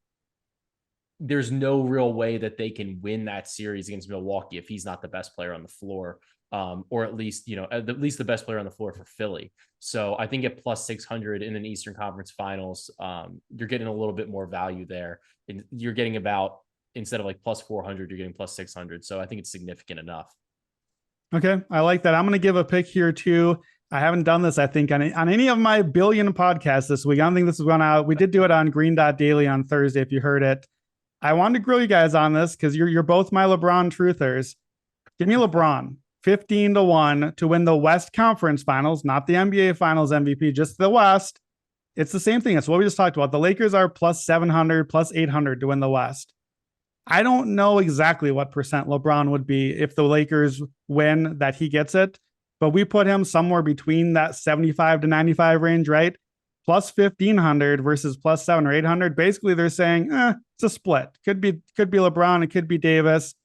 there's no real way that they can win that series against Milwaukee if he's not the best player on the floor, or at least, at least the best player on the floor for Philly. So I think at plus 600 in an Eastern Conference Finals, you're getting a little bit more value there. And you're getting about, instead of like plus 400, you're getting plus 600. So I think it's significant enough. Okay, I like that. I'm going to give a pick here too. I haven't done this, I think, on any of my billion podcasts this week. I don't think this is going out. We did do it on Green Dot Daily on Thursday, if you heard it. I wanted to grill you guys on this because you're both my LeBron truthers. Give me LeBron 15-1 to win the West Conference Finals, not the NBA Finals MVP, just the West. It's the same thing. It's what we just talked about. The Lakers are plus 700, plus 800 to win the West. I don't know exactly what percent LeBron would be if the Lakers win that he gets it, but we put him somewhere between that 75 to 95 range, right? Plus 1,500 versus plus 700 or 800. Basically, they're saying it's a split. Could be LeBron. It could be Davis.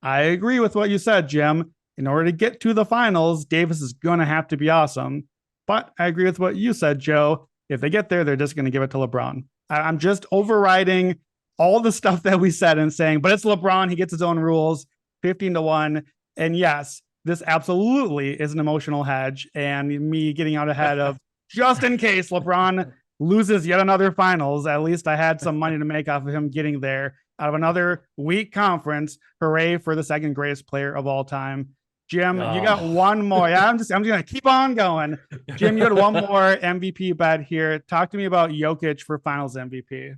I agree with what you said, Jim. In order to get to the finals, Davis is going to have to be awesome. But I agree with what you said, Joe. If they get there, they're just going to give it to LeBron. I'm just overriding all the stuff that we said and saying, but it's LeBron. He gets his own rules, 15-1. And yes, this absolutely is an emotional hedge. And me getting out ahead of just in case LeBron loses yet another finals, at least I had some money to make off of him getting there out of another weak conference. Hooray for the second greatest player of all time. Jim, you got one more. Yeah, I'm just going to keep on going. Jim, you got one more MVP bet here. Talk to me about Jokic for finals MVP.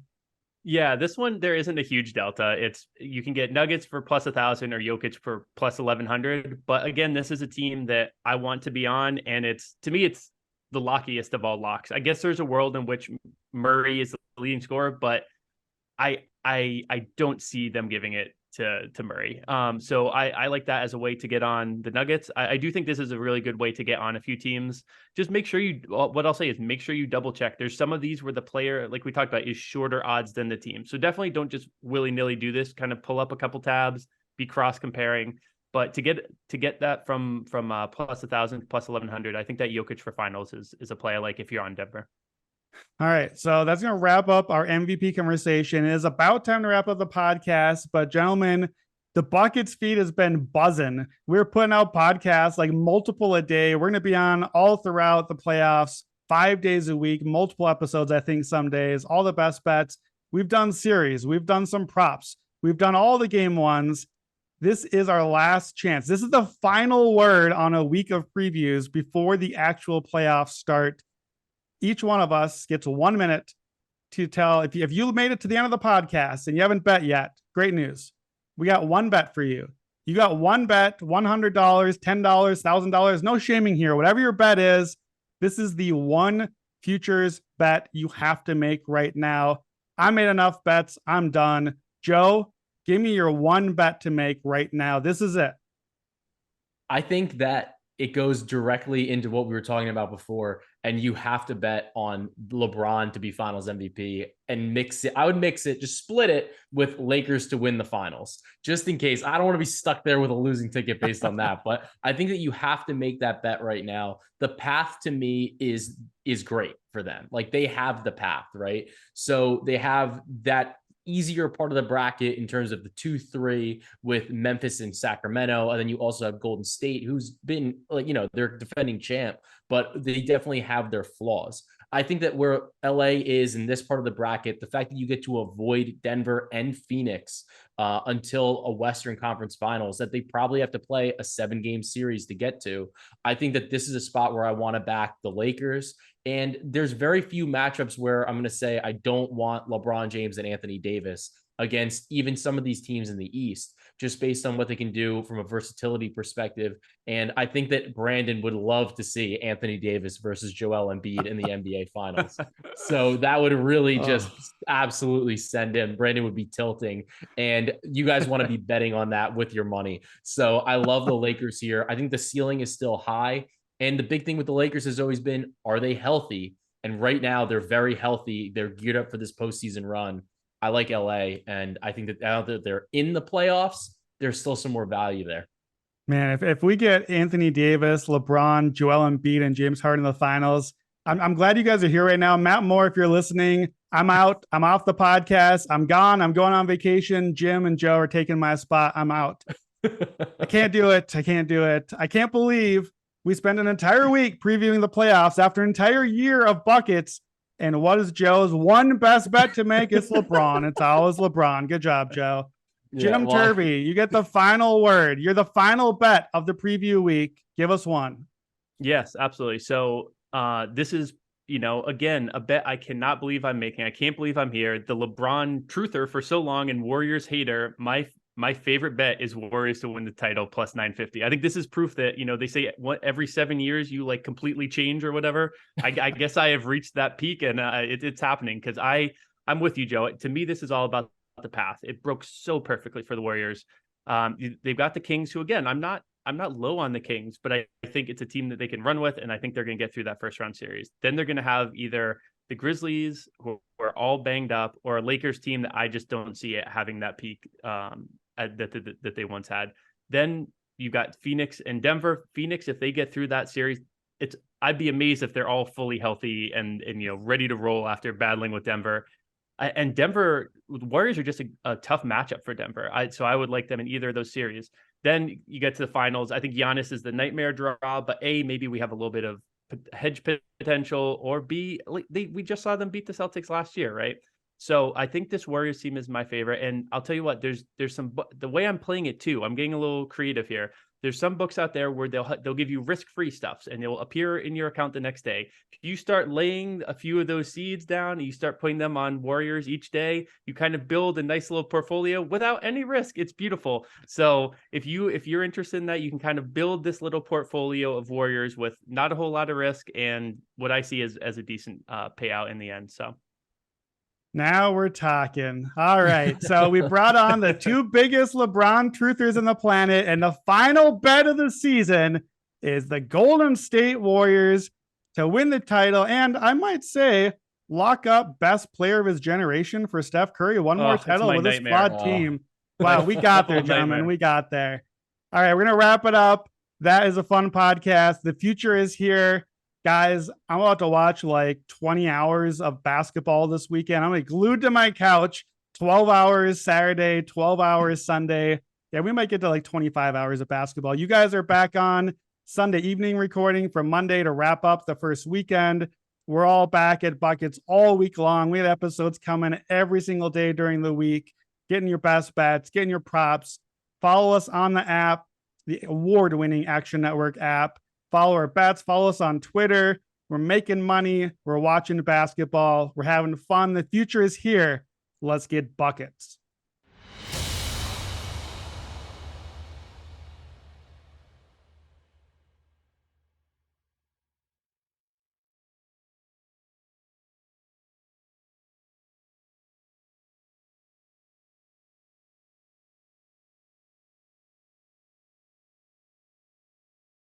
Yeah, this one, there isn't a huge delta. You can get Nuggets for plus 1,000 or Jokic for plus 1,100. But again, this is a team that I want to be on. And to me, it's the lockiest of all locks. I guess there's a world in which Murray is the leading scorer, but I don't see them giving it to Murray. So I like that as a way to get on the Nuggets. I do think this is a really good way to get on a few teams. Just make sure what I'll say is make sure you double check. There's some of these where the player, like we talked about, is shorter odds than the team. So definitely don't just willy-nilly do this, kind of pull up a couple tabs, be cross comparing. But to get that from plus 1,000 plus 1,100, I think that Jokic for finals is a play I like if you're on Denver. All right, so that's going to wrap up our MVP conversation. It is about time to wrap up the podcast, but gentlemen, the Buckets feed has been buzzing. We're putting out podcasts like multiple a day. We're going to be on all throughout the playoffs, 5 days a week, multiple episodes, I think some days, all the best bets. We've done series. We've done some props. We've done all the game ones. This is our last chance. This is the final word on a week of previews before the actual playoffs start. Each one of us gets 1 minute to tell if you made it to the end of the podcast and you haven't bet yet. Great news. We got one bet for you. You got one bet, $100, $10, $1,000. No shaming here. Whatever your bet is, this is the one futures bet you have to make right now. I made enough bets. I'm done. Joe, give me your one bet to make right now. This is it. I think that it goes directly into what we were talking about before, and you have to bet on LeBron to be finals MVP and mix it. I would mix it, just split it with Lakers to win the finals, just in case. I don't want to be stuck there with a losing ticket based on that, but I think that you have to make that bet right now. The path to me is great for them. Like they have the path, right? So they have that easier part of the bracket in terms of the 2-3 with Memphis and Sacramento. And then you also have Golden State, who's been like, they're defending champ, but they definitely have their flaws. I think that where LA is in this part of the bracket, the fact that you get to avoid Denver and Phoenix until a Western Conference Finals, that they probably have to play a 7-game series to get to. I think that this is a spot where I want to back the Lakers. And there's very few matchups where I'm going to say I don't want LeBron James and Anthony Davis against even some of these teams in the East, just based on what they can do from a versatility perspective. And I think that Brandon would love to see Anthony Davis versus Joel Embiid in the NBA Finals. So that would really just absolutely send him. Brandon would be tilting, and you guys want to be betting on that with your money. So I love the Lakers here. I think the ceiling is still high. And the big thing with the Lakers has always been, are they healthy? And right now they're very healthy. They're geared up for this postseason run. I like LA, and I think that now that they're in the playoffs, there's still some more value there. Man, if we get Anthony Davis, LeBron, Joel Embiid, and James Harden in the finals, I'm glad you guys are here right now. Matt Moore, if you're listening, I'm out. I'm off the podcast. I'm gone. I'm going on vacation. Jim and Joe are taking my spot. I'm out. I can't do it. I can't do it. I can't believe we spent an entire week previewing the playoffs after an entire year of buckets. And what is Joe's one best bet to make? It's LeBron. It's always LeBron. Good job, Joe. Jim Turvey, you get the final word. You're the final bet of the preview week. Give us one. Yes, absolutely. So this is, again, a bet I cannot believe I'm making. I can't believe I'm here. The LeBron truther for so long and Warriors hater. My favorite bet is Warriors to win the title plus 950. I think this is proof that, they say every 7 years you like completely change or whatever. I guess I have reached that peak and it's happening because I'm with you, Joe. To me, this is all about the path. It broke so perfectly for the Warriors. They've got the Kings, who again, I'm not low on the Kings, but I think it's a team that they can run with, and I think they're going to get through that first round series. Then they're going to have either the Grizzlies, who are all banged up, or a Lakers team that I just don't see it having that peak that they once had. Then you got Phoenix and Denver. Phoenix, if they get through that series, I'd be amazed if they're all fully healthy and ready to roll after battling with Denver. And Denver, Warriors are just a tough matchup for Denver. So I would like them in either of those series. Then you get to the finals. I think Giannis is the nightmare draw, but A, maybe we have a little bit of hedge potential, or B, we just saw them beat the Celtics last year, right? So I think this Warriors team is my favorite. And I'll tell you what, there's some, the way I'm playing it too, I'm getting a little creative here. There's some books out there where they'll give you risk-free stuffs and they'll appear in your account the next day. If you start laying a few of those seeds down and you start putting them on Warriors each day, you kind of build a nice little portfolio without any risk. It's beautiful. So if you're interested in that, you can kind of build this little portfolio of Warriors with not a whole lot of risk and what I see as a decent payout in the end. So. Now we're talking. All right. So we brought on the two biggest LeBron truthers on the planet, and the final bet of the season is the Golden State Warriors to win the title. And I might say, lock up best player of his generation for Steph Curry. One more title with this flawed team. Wow, we got there, gentlemen. We got there. All right, we're going to wrap it up. That is a fun podcast. The future is here. Guys, I'm about to watch like 20 hours of basketball this weekend. I'm like glued to my couch, 12 hours Saturday, 12 hours Sunday. Yeah, we might get to like 25 hours of basketball. You guys are back on Sunday evening recording from Monday to wrap up the first weekend. We're all back at Buckets all week long. We have episodes coming every single day during the week, getting your best bets, getting your props. Follow us on the app, the award-winning Action Network app. Follow our bets. Follow us on Twitter. We're making money. We're watching basketball. We're having fun. The future is here. Let's get buckets.